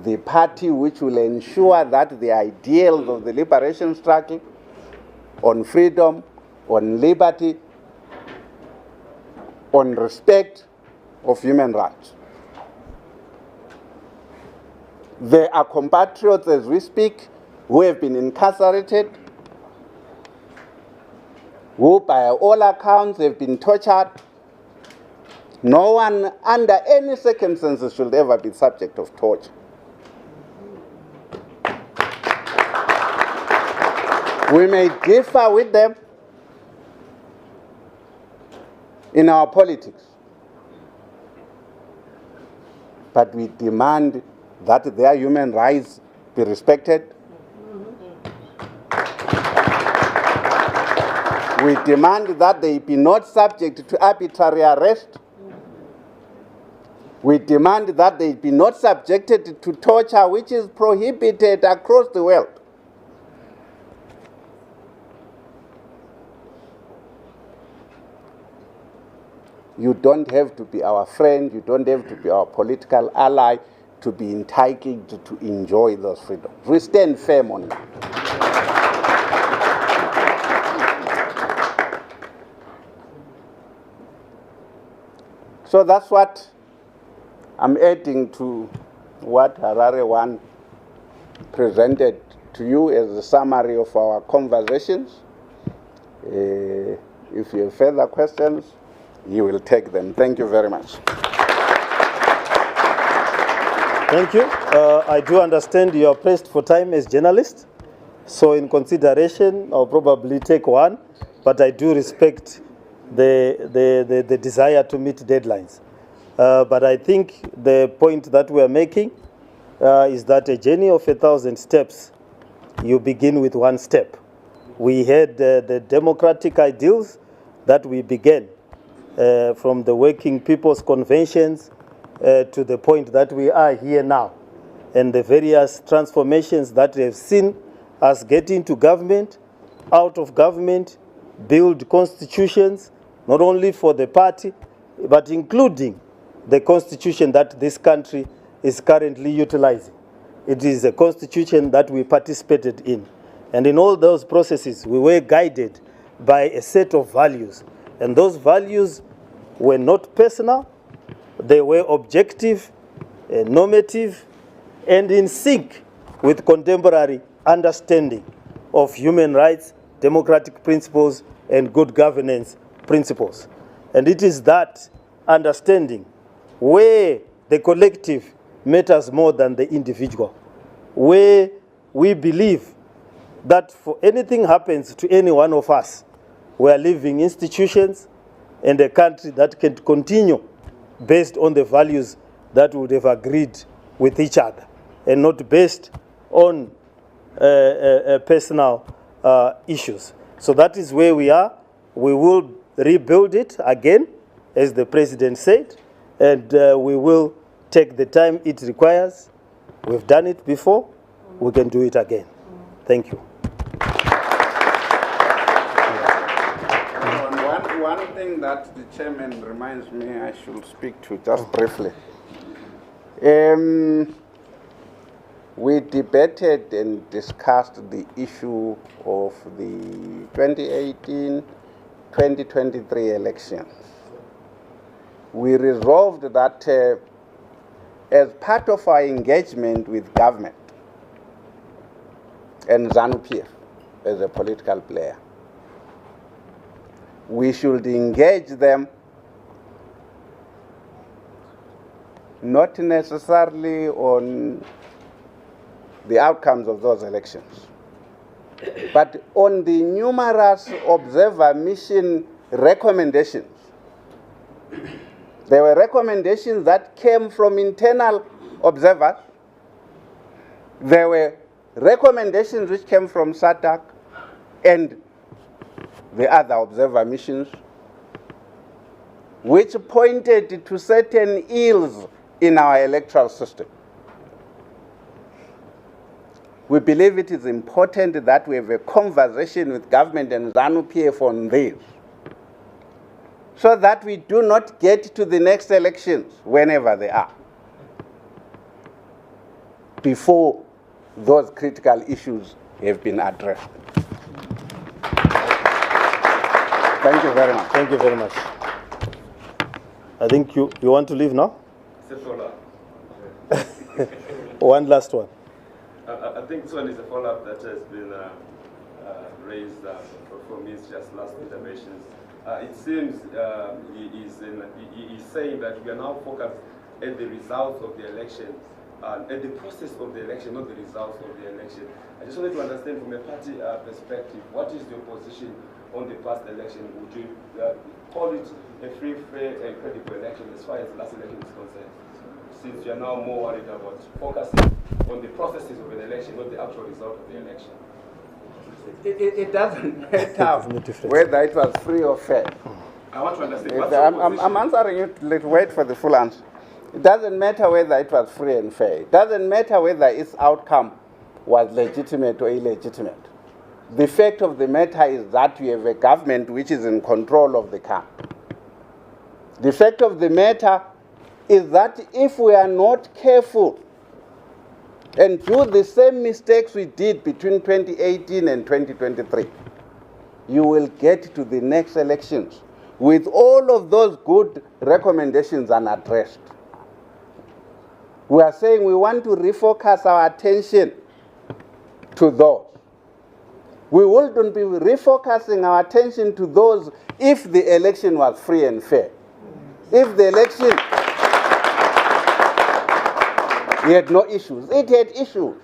the party which will ensure that the ideals of the liberation struggle on freedom, on liberty, on respect of human rights. There are compatriots as we speak who have been incarcerated, who by all accounts have been tortured. No one under any circumstances should ever be subject of torture. We may differ with them, in our politics. But we demand that their human rights be respected. We demand that they be not subject to arbitrary arrest. We demand that they be not subjected to torture, which is prohibited across the world. You don't have to be our friend, you don't have to be our political ally to be entitled to enjoy those freedoms. We stand firm on that. So that's what I'm adding to what Harare 1 presented to you as a summary of our conversations. If you have further questions, you will take them. Thank you very much. Thank you. I do understand you are pressed for time as journalists. So in consideration, I'll probably take one, but I do respect the desire to meet deadlines. But I think the point that we are making is that a journey of 1,000 steps, you begin with one step. We had the democratic ideals that we began from the Working People's Conventions to the point that we are here now, and the various transformations that we have seen us get into government, out of government, build constitutions, not only for the party, but including the constitution that this country is currently utilizing. It is a constitution that we participated in. And in all those processes, we were guided by a set of values. And those values were not personal, they were objective, normative, and in sync with contemporary understanding of human rights, democratic principles, and good governance principles. And it is that understanding where the collective matters more than the individual, where we believe that for anything happens to any one of us, we are living institutions and a country that can continue based on the values that would have agreed with each other and not based on personal issues. So that is where we are. We will rebuild it again, as the President said, and we will take the time it requires. We've done it before, we can do it again. Thank you. One thing that the chairman reminds me I should speak to just briefly. We debated and discussed the issue of the 2018-2023 elections. We resolved that as part of our engagement with government and ZANU-PF as a political player, we should engage them not necessarily on the outcomes of those elections, but on the numerous observer mission recommendations. There were recommendations that came from internal observers. There were recommendations which came from SADC and the other observer missions, which pointed to certain ills in our electoral system. We believe it is important that we have a conversation with government and ZANU-PF on this, so that we do not get to the next elections, whenever they are, before those critical issues have been addressed. Thank you very much. Thank you very much. I think you want to leave now? One last one. I think this one is a follow-up that has been raised from his just last interventions. It seems he is saying that we are now focused at the results of the election, at the process of the election, not the results of the election. I just wanted to understand from a party perspective, what is your position on the past election? Would you call it a free, fair, and credible election as far as the last election is concerned? Since you are now more worried about focusing on the processes of an election, not the actual result of the election. It doesn't matter whether it was free or fair. I want to understand. I'm answering you. Let's wait for the full answer. It doesn't matter whether it was free and fair. It doesn't matter whether its outcome was legitimate or illegitimate. The fact of the matter is that we have a government which is in control of the country. The fact of the matter is that if we are not careful and do the same mistakes we did between 2018 and 2023, you will get to the next elections with all of those good recommendations unaddressed. We are saying we want to refocus our attention to those. We wouldn't be refocusing our attention to those if the election was free and fair. If the election had no issues, it had issues.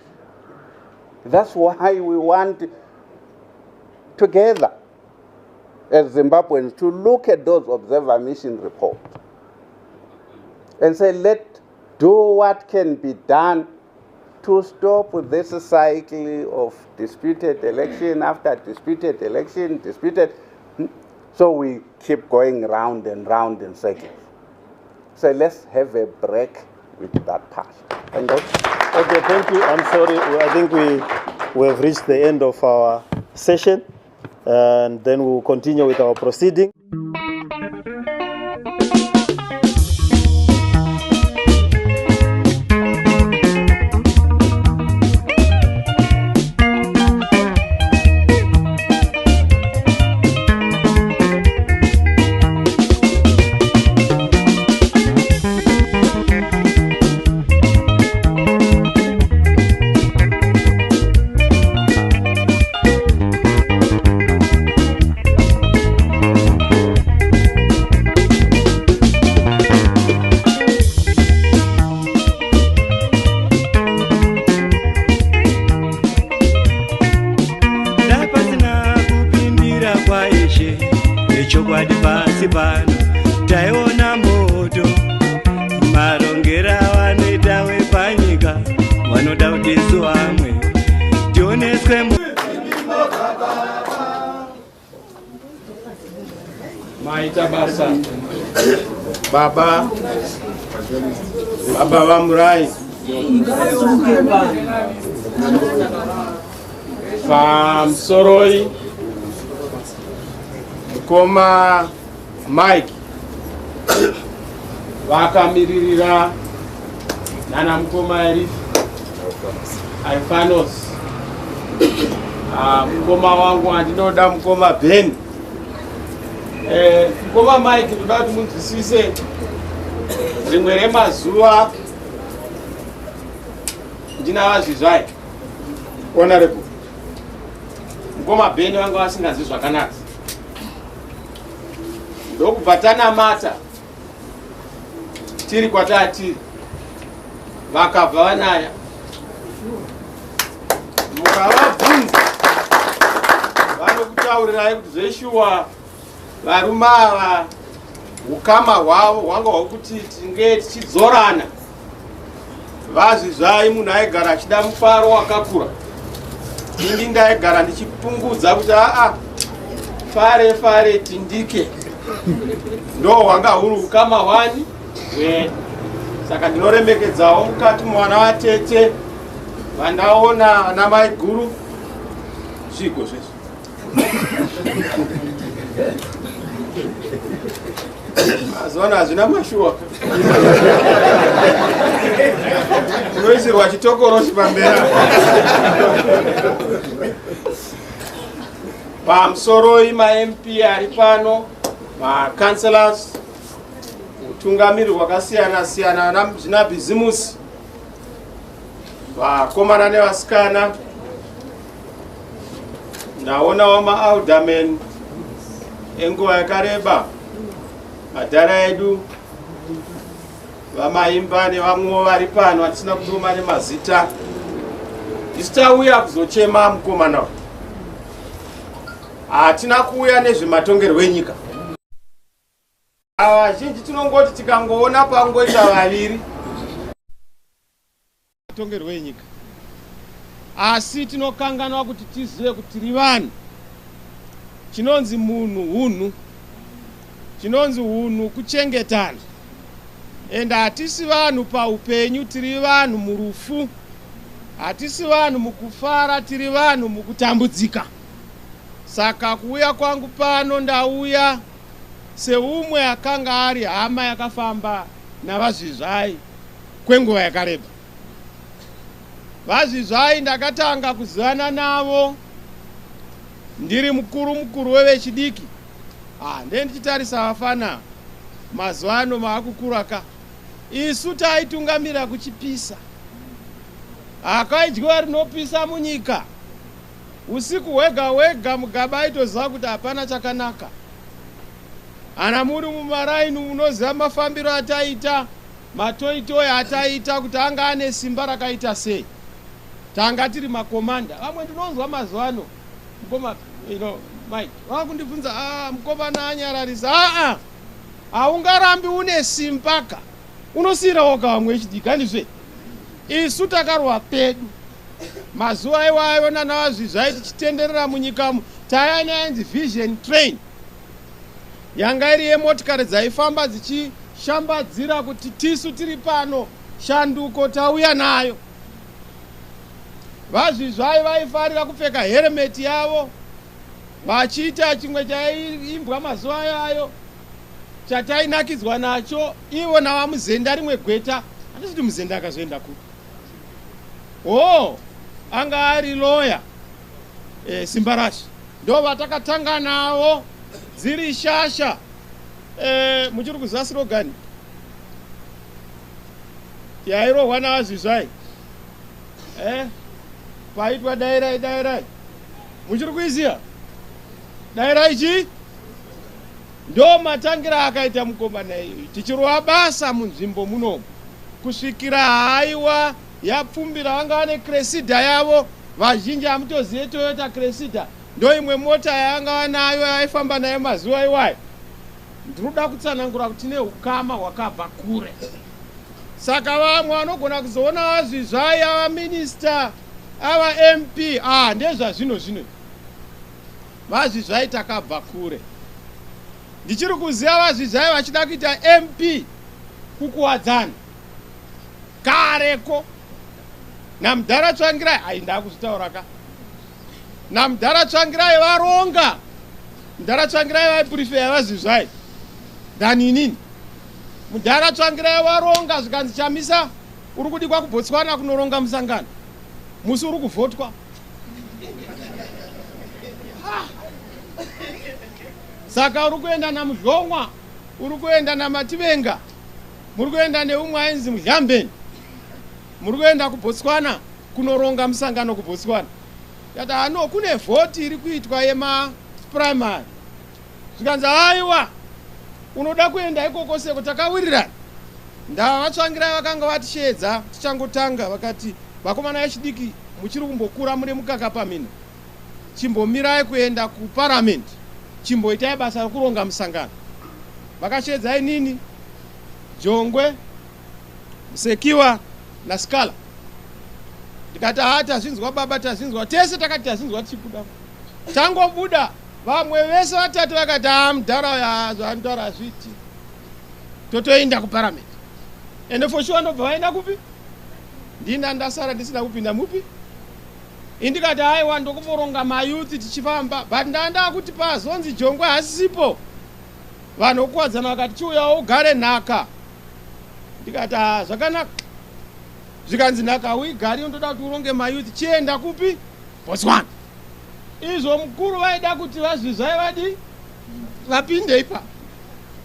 That's why we want together as Zimbabweans to look at those observer mission reports and say, let's do what can be done to stop this cycle of disputed election after disputed election, so we keep going round and round in circles. So let's have a break with that part. Thank you. Okay, thank you. I'm sorry. I think we have reached the end of our session, and then we'll continue with our proceeding. Taiona moto marongera vanoita wepanyika vanoda kuti isu vamwe tioneswe maita basa baba vamurai pamusoroi mukoma Mike vakamiririra nana mukoma Eric Alfanos, mukoma wangu andinoda mukoma Ben. Mukoma Mike ndoda kuti munzwisise rimwe remazuva ndina vazvizvai honorable mukoma Ben vanga vasingazi zvakanaka, ndokubva tanamata tiri kwatiri vakabva vanaya mukavabvunza vanokutaurirai kuti zveshuwa varume ava ukama hwavo hwanga hwokuti tinge tichidzorana. Vazvizvai munhu aigara achida mufaro wakakura, ini ndaigara ndichipungudza kuti fare tindike, ndo hwanga huri ukama hwani hwedu. Saka ndinoremekedzawo mukati mwana watete vandaona ana mai guru zvigo zveshe. Mazona hazvina mashuwa unoisirwa chitokoroshi pambera. Pamusoroi ma-MP ari pano, ma-councillors, utungamiri hwakasiyana-siyana zvina bhizimusi, vakomana nevasikana, ndaonawo ma-aldermen enguva yakareba, madhara edu, vamaimba nevamwewo vari pano vatisina kudoma nemazita. Isu tauya kuzochema mukomana, hatina kuuya nezvematongerwo enyika. Vazhinji tinongoti tikangoona pangoita vaviri tongerwe wenyika, asi tinokanganwa kuti tizive kuti tiri vanhu. Chinonzi munhu hunhu, chinonzi hunhu kuchengetana, ende hatisi vanhu paupenyu, tiri vanhu murufu. Hatisi vanhu mukufara, tiri vanhu mukutambudzika. Saka kuuya kwangu pano ndauya seumwe akanga ari hama yakafamba navazvizvai kwenguva yakareba. Vazvizvai ndakatanga kuzivana navo ndiri mukuru wevechidiki. Ndendichitarisa vafana mazuva ano maakukura ka. Isu taitungamira kuchipisa. Akaidyiwa rinopisa munyika. Usiku hwega mugaba aitoziva kuti hapana chakanaka. Ana muri mumaraini munoziva mafambiro ataita, matoitoi ataita kuti anga ane simba rakaita sei. Tanga tiri makomanda. Vamwe ndinonzwa mazuva ano mukoma, Mike, vakundibvunza mukomana anyararisa. Haungarambi une simpaka. Unosira woga vamwe vechidiki handizve. Isu takarwa pedu. Mazuva iwayo nanavazvizvai tichitenderera munyika tayana yanzi vision train. Yanga iri yemotikari dzaifamba dzichishambadzira kuti tisu tiri pano shanduko tauya nayo. Vazvizvai vaifarira kupfeka helmet yavo vachiita chimwe chaiimbwa mazuva ayayo chatainakidzwa nacho ivo navamuzenda rimwe gweta. Handisi kuti muzenda akazoenda ku anga ari lawyer Simbarashi, ndo vatakatanga navo dziri shasha. Muchiri kuziva slogan yairohwa navazvizvai paitwa dairai. Muchiri kuiziva dairai chi ndo matangira akaita mukomana iyoyi. Tichirwa basa munzvimbo munomu kusvikira haiwa yapfumbira vanga vane Cressida yavo. Vazhinji hamutozive Toyota Cressida ndo imwe mota yanga vanayo yaifamba nayo mazuva iwayo. Ndinoda kutsanangura kuti tine ukama hwakabva kure. Saka vamwe vanogona kuzoona vazvizvai ava minista ava MP ndezvazvino vazvizvai takabva kure. Ndichiri kuziva vazvizvai vachida kuita MP kukuwadzana kareko. Namudhara Tsvangirai ndakuzvitaura ka. Namudhara Tsvangirai varonga. Mudhara Tsvangirai vaiprefer vazvizvai than inini. Mudhara Tsvangirai varonga zvikanzi Chamisa uri kudikwa kuBotswana kunoronga musangano. Musi uri kuvhotwa. Saka uri kuenda naMudlongwa, uri kuenda naMativenga, muri kuenda neumwe ainzi Mudlambeni. Muri kuenda kuBotswana kunoronga musangano kuBotswana. Yata kune vhoti iri kuitwa yemaprimary. Zvikanzi aiwa unoda kuenda ikoko seko takawirirana. Ndavatsvangirai vakanga vatishedza tichangotanga vakati vakomana vechidiki muchiri kumbokura muri mukaka pamina. Chimbomirai kuenda kuparliament. Chimboitai basa rokuronga musangano. Vakashedzai nini? Jongwe, Sekiwa na Skala. Ndikati tazvinzwa baba, tazvinzwa tese, takati tazvinzwa tichibuda. Tangobuda vamwe vese vatatu vakati mudhara zvantaura hazviti. Totoenda kuparliament. Ende for sure ndobva vaenda kupi? Ndina ndasara ndisina kupinda mupi? Indikati aiwa ndokuvoronga mayuthi tichifamba, but ndanda kuti pazonzi Jongwe hasipo. Vanhu vokuwadzana vakati chiuyawo ugare nhaka. Ndikati zvakanaka. Zvikanzi nhaka uigari undoda kuti uronge mayuthi chienda kupi? Botswana. Izvo mukuru vaida kuti vazvizvai vadi vapinde ipa.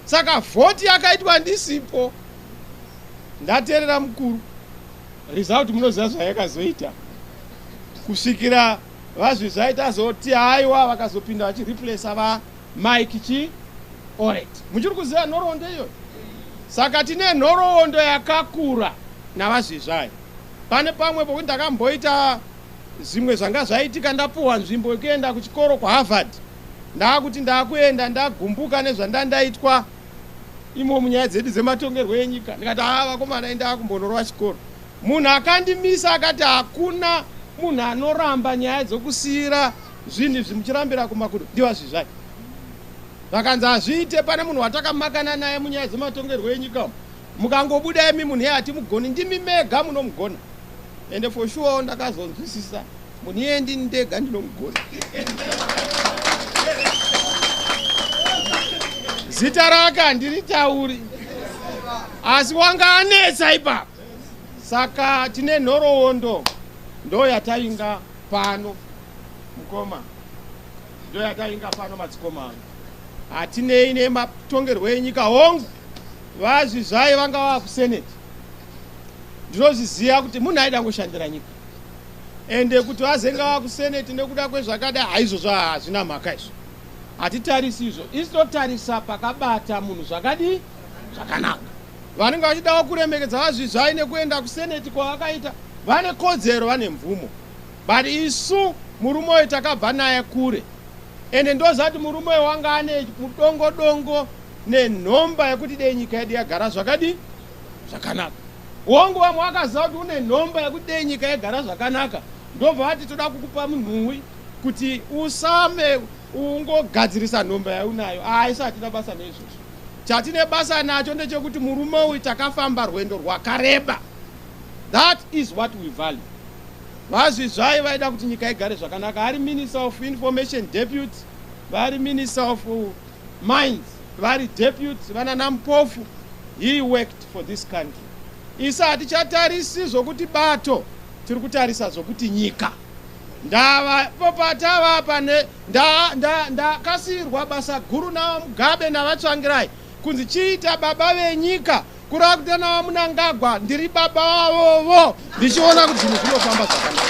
Saka vhoti yakaitwa ndisipo. Ndateerera mukuru. Result munoziva zvayakazoita. Kusvikira vazvizvai tazoti haiwa vakazopinda vachireplace Mike chi Oret. Muchiri kuziva nhoroondo iyoyo. Saka tine nhoroondo yakakura navazvizvai. Pane pamwe pokuti ndakamboita zvimwe zvanga zvaitika ndapuwa nzvimbo yekuenda kuchikoro kuHarvard. Ndakuti ndakuenda ndagumbuka nezvandandaitwa imo munyaya dzedu dzematongerwo enyika. Ndikati vakomana enda kumbonorwa chikoro. Munhu akandimisa akati hakuna munhu anoramba nyaya dzokusiyira zvinhu zvimuchirambira kumakudo ndivazvizvai. Vakanzi hazviite pane munhu watakamakana naye munyaya dzematongerwo enyika. Mukangobuda imi munhu hatimugoni, ndimi mega munomugona. Ende for sure ndakazonzwisisa munhu iye ndini ndega ndinomugona. Zita rake handiritauri, asi wanga anetsa ipapo. Saka tine nhoroondo ndo yatainga pano mukoma, ndo yatainga pano madzikoma. Hatinei nematongerwo enyika hongu. Vazvizvai vanga vava kuseneti. Ndinozviziva kuti munhu aida ngoshandira nyika. Ende kuti vazenga vava kuseneti nekuda kwezvakadai haizvozvo hazvina mhaka izvo. Hatitarisi izvo. Isitotarisa pakabata munhu zvakadi zvakanaka. Vanenge vachidawo kuremekedza vazvizvai nekuenda kuseneti kwavakaita vane kodzero, vane mvumo. But isu murume uyu takabva naye kure. Ende ndozati murume uyu wanga ane mudongodongo nenhomba yekuti dei nyika yedu yagara zvakadi zvakanaka. Wongo vamwe vakaziva kuti une nhomba yekuti dei nyika yagara zvakanaka. Ndobva vati toda kukupa munhuwi kuti usame ungogadzirisa nhomba yaunayo. Haisa hatina basa neizvozvo. Chatine basa nacho ndechekuti murume uyu takafamba rwendo rwakareba. That is what we value. Vazvizvai vaida kuti nyika igare zvakanaka. Vari Minister of Information Deputy, vari Minister of Mines, vari Deputy, vana Nampofu. He worked for this country. Isa hatichatarisi zvokuti bato, tiri kutarisa zvokuti nyika. Ndava popatava pane ndakasirwa basa guru na Mugabe na vatsvangirai kunzi chiita baba venyika kurava kuti na Munangagwa ndiri baba wavovo ndichiona kuti zvinhu zvinofamba zvakanaka.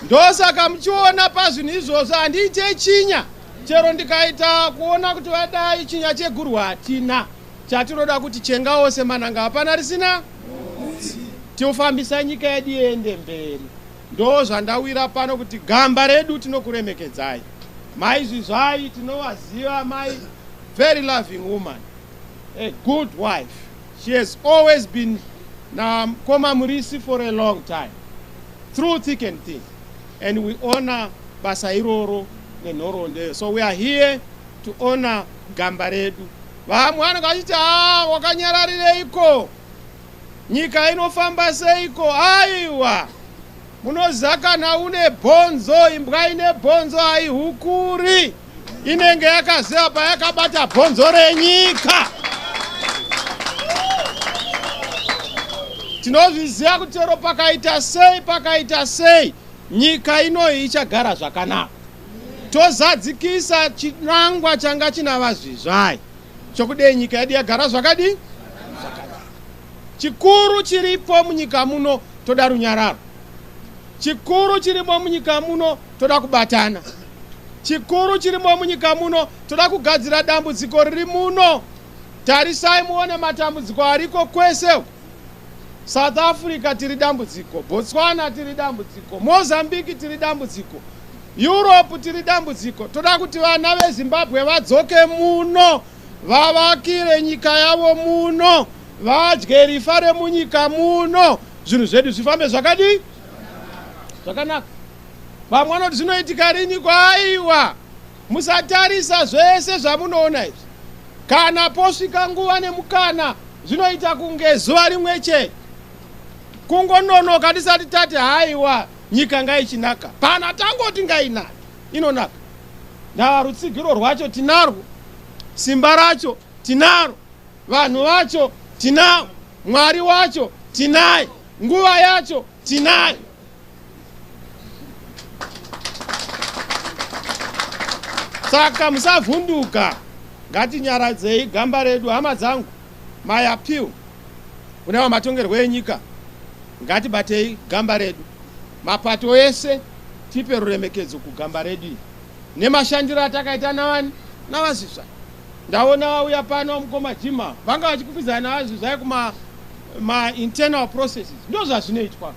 Ndosaka muchiona pazvinhu izvozvo handiite chinya. Chero ndikaita kuona kuti vadai chinya cheguru hatina. Chatinoda kuti chenga wose mananga hapana risina. Tiofambisa nyika yedu iende mberi. Ndo zvandawira pano kuti gamba redu tinokuremekedzai. Mai zvizvai tinovaziva mai very loving woman, a good wife. She has always been Koma Murisi for a long time, through thick and thin. And we honor basa iroro nenhoroondo. So we are here to honor gamba redu. Vamwe vanenge vachiti wakanyararireiko, nyika inofamba seiko. Aiwa, munozakana une bhonzo, imbwa ine bhonzo haihukuri. Inenge yakaziva payakabata bhonzo renyika. Tinozviziva kuti chero pakaita sei nyika inoyi ichagara zvakanaka. Tozadzikisa chinangwa changa china vazvizvai chokudei nyika yedu yagara zvakadi zvakanaka. Chikuru chiripo munyika muno toda runyararo. Chikuru chirimo munyika muno toda kubatana. Chikuru chirimo munyika muno toda kugadzira dambudziko riri muno. Tarisai muone matambudziko ariko kwese. South Africa tiri dambudziko, Botswana tiri dambudziko, Mozambique tiri dambudziko, Europe tiri dambudziko. Toda kuti vana veZimbabwe vadzoke muno, vavakire nyika yavo muno, vadye rifa remunyika muno, zvinhu zvedu zvifambe zvakadi zvakanaka. Vamwe vanoti zvinoitika rini? Aiwa, musatarisa zvese zvamunoona izvi. Kana posvika nguva nemukana zvinoita kunge zuva rimwe chete. Kungononoka tisati tati haiwa nyika ngaichinaka. Pana tangoti ngainaka, inonaka. Ndava rutsigiro rwacho tinarwo, simba racho tinaro, vanhu vacho tinavo, Mwari wacho tinaye, nguva yacho tinaye. Saka musavhunduka, ngatinyaradzei gamba redu. Hama dzangu, my appeal kuna matongerwo enyika, ngatibatei gamba redu. Mapato ese tipe ruremekedzo kugamba redu nemashandiro atakaita navani navazvizvai. Ndaona vauya pano mukoma Jima vanga vachikwikwidza navazvizvai kuma internal processes. Ndo zvazvinoitwa.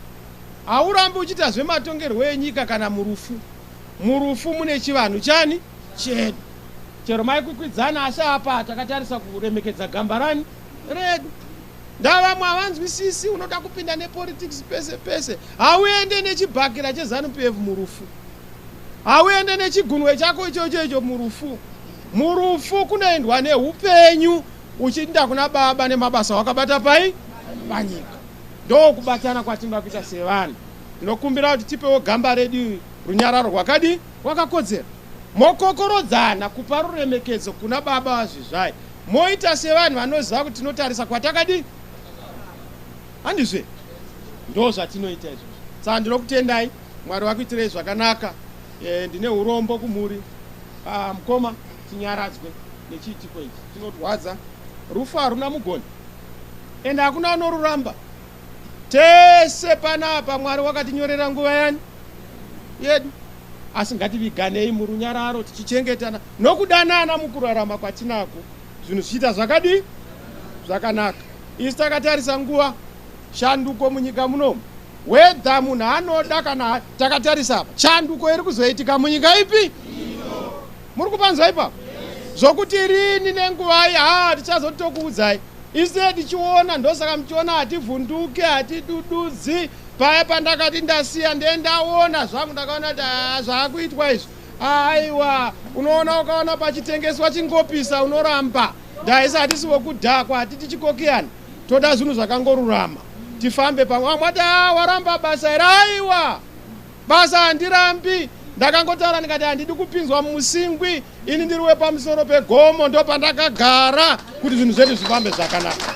Haurambi uchiita zvematongerwo enyika kana murufu. Murufu mune chivanhu chani chedu. chero maikwikwidzana asi apa takatarisa kuremekedza gamba rani redu. Ndavamwe havanzwisisi, unoda kupinda nepolitics pese pese. Hauende nechibhakira cheZANU-PF murufu. Hauende nechigunwe chako ichocho murufu. Murufu kunoendwa neupenyu uchiinda kuna baba nemabasa wakabata pai panyika. Ndo kubatana kwatinoda kuita sevanhu. Ndinokumbira kuti tipewo gamba redu runyararo rwakadi rwakakodzera. Mokokorodzana kupa ruremekedzo kuna baba wazvizvai. Moita sevanhu vanoziva kuti tinotarisa kwatakadi. Handizve? Ndo zvatinoita izvo. Saka ndinokutendai, Mwari wakuitirei zvakanaka. Ndine urombo kumuri. Mukoma tinyaradzwe nechiitiko ichi. Chinorwadza. Rufu haruna mugoni. Ende hakuna anoruramba. Tese panapa Mwari wakatinyorera nguva yani yedu. Asi ngativiganei murunyararo tichichengetana nokudanana mukurarama kwatinako. Zvinhu zvichiita zvakadi zvakanaka. Isi takatarisa nguva shanduko munyika munomu. Wedha munhu anoda kana takatarisa apa. Shanduko iri kuzoitika munyika ipi? Muri kupanzwa ipapo? Zvokuti rini nenguva iyi tichazotokuudzai. Isi tichiona, ndosaka muchiona hativhunduke, hatidududzi. Paya pandakati ndasiya ndendaona zvangu ndakaona kuti zvaakuitwa izvi. Aiwa, unoona ukaona pachitengeswa chingopisa unoramba. Ndaisa hatisi wokudhakwa, hatiti chikokiyani. Toda zvinhu zvakangorurama. Tifambe pamwe. Mwati waramba basa iri. Aiwa, basa handirambi. Ndakangotaura ndikati handidi kupinzwa musingwi. Ini ndiriwe pamusoro pegomo ndo pandakagara kuti zvinhu zvedu zvifambe zvakanaka.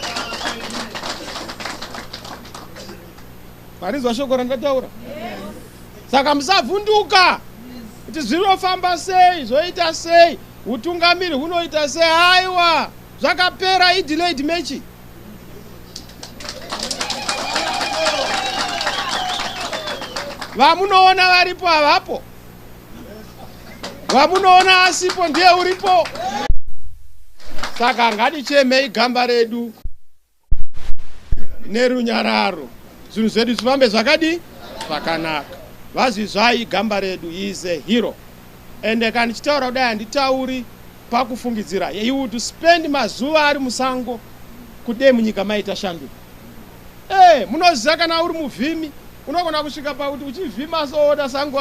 Marinzwa shoko randataura? Saka musavhunduka kuti zvinofamba sei, zvoita sei, utungamiri hunoita sei. Aiwa, zvakapera i-delayed match. Vamunoona varipo havapo. Vamunoona asipo ndiye uripo. Saka ngatichemei gamba redu nerunyararo. Zvinhu zvedu zvifambe zvakadi zvakanaka. Vazvizvai gamba redu is a hero. Ende kana ndichitaura kudai handitauri pakufungidzira. You would spend mazuva ari musango kudai munyika maita shanduko. Munoziva kana uri muvhimi unogona kusvika pakuti uchivhima soda sango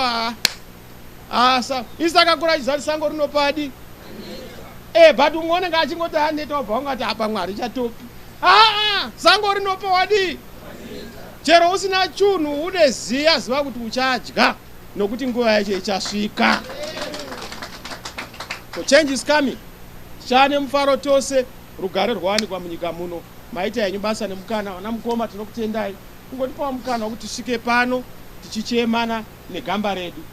asa. Isakakura chizati sango rinopadi. But umone ngachingoti haneta wabva ungati apa Mwari chatopi. Sango rinopa wadi. Chero usina chunhu uneziya ziva kuti uchadya nokuti nguva yacho ichasvika. So change is coming. Chane mufaro tose rugare rwawanikwa munyika muno. Maita yenyu basa nemukana wana mukoma tinokutendai. Kungotipawo mukana wokuti tisvike pano tichichemana negamba redu.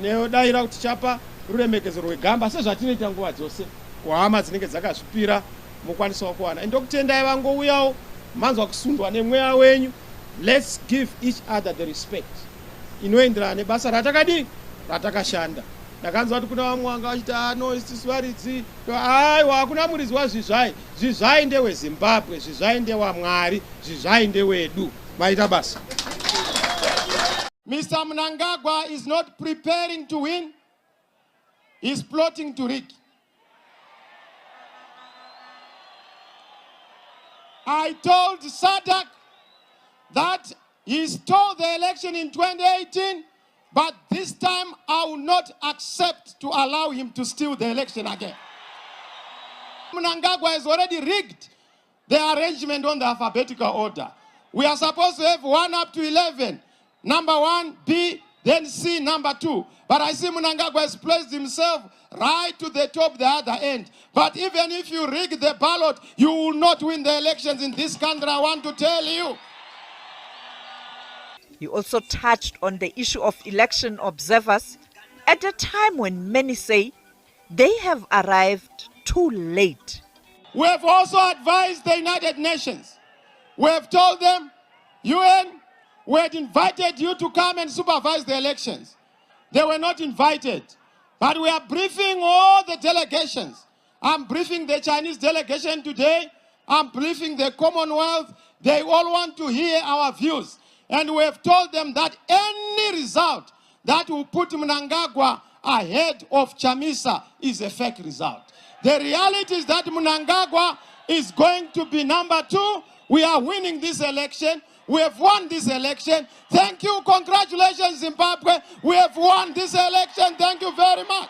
Neodaira kuti tichapa ruremekedzo rwegamba sezvatinoita nguva dzose kuhama dzinenge dzakazvipira mukwanisawo kuwana. Ndokutendai vangouyawo manzwa kusundwa nemweya wenyu. Let's give each other the respect. Inoenderana nebasa ratakadi ratakashanda. Ndakanzwa kuti kuna vamwe vanga vachita no isisi varidzi. Aiwa, hakuna muridzi wazvizvai. Zvizvai ndeweZimbabwe, zvizvai ndewaMwari, zvizvai ndewedu. Maita basa. Mr. Mnangagwa is not preparing to win. He's plotting to rig. I told Sadak that he stole the election in 2018, but this time I will not accept to allow him to steal the election again. Mnangagwa has already rigged the arrangement on the alphabetical order. We are supposed to have 1 up to 11. Number 1, B, then C, number 2. But I see Mnangagwa has placed himself right to the top, the other end. But even if you rig the ballot, you will not win the elections in this country, I want to tell you. You also touched on the issue of election observers at a time when many say they have arrived too late. We have also advised the United Nations. We have told them, UN, we had invited you to come and supervise the elections. They were not invited. But we are briefing all the delegations. I'm briefing the Chinese delegation today. I'm briefing the Commonwealth. They all want to hear our views. And we have told them that any result that will put Mnangagwa ahead of Chamisa is a fake result. The reality is that Mnangagwa is going to be number 2. We are winning this election. We have won this election. Thank you. Congratulations, Zimbabwe. We have won this election. Thank you very much.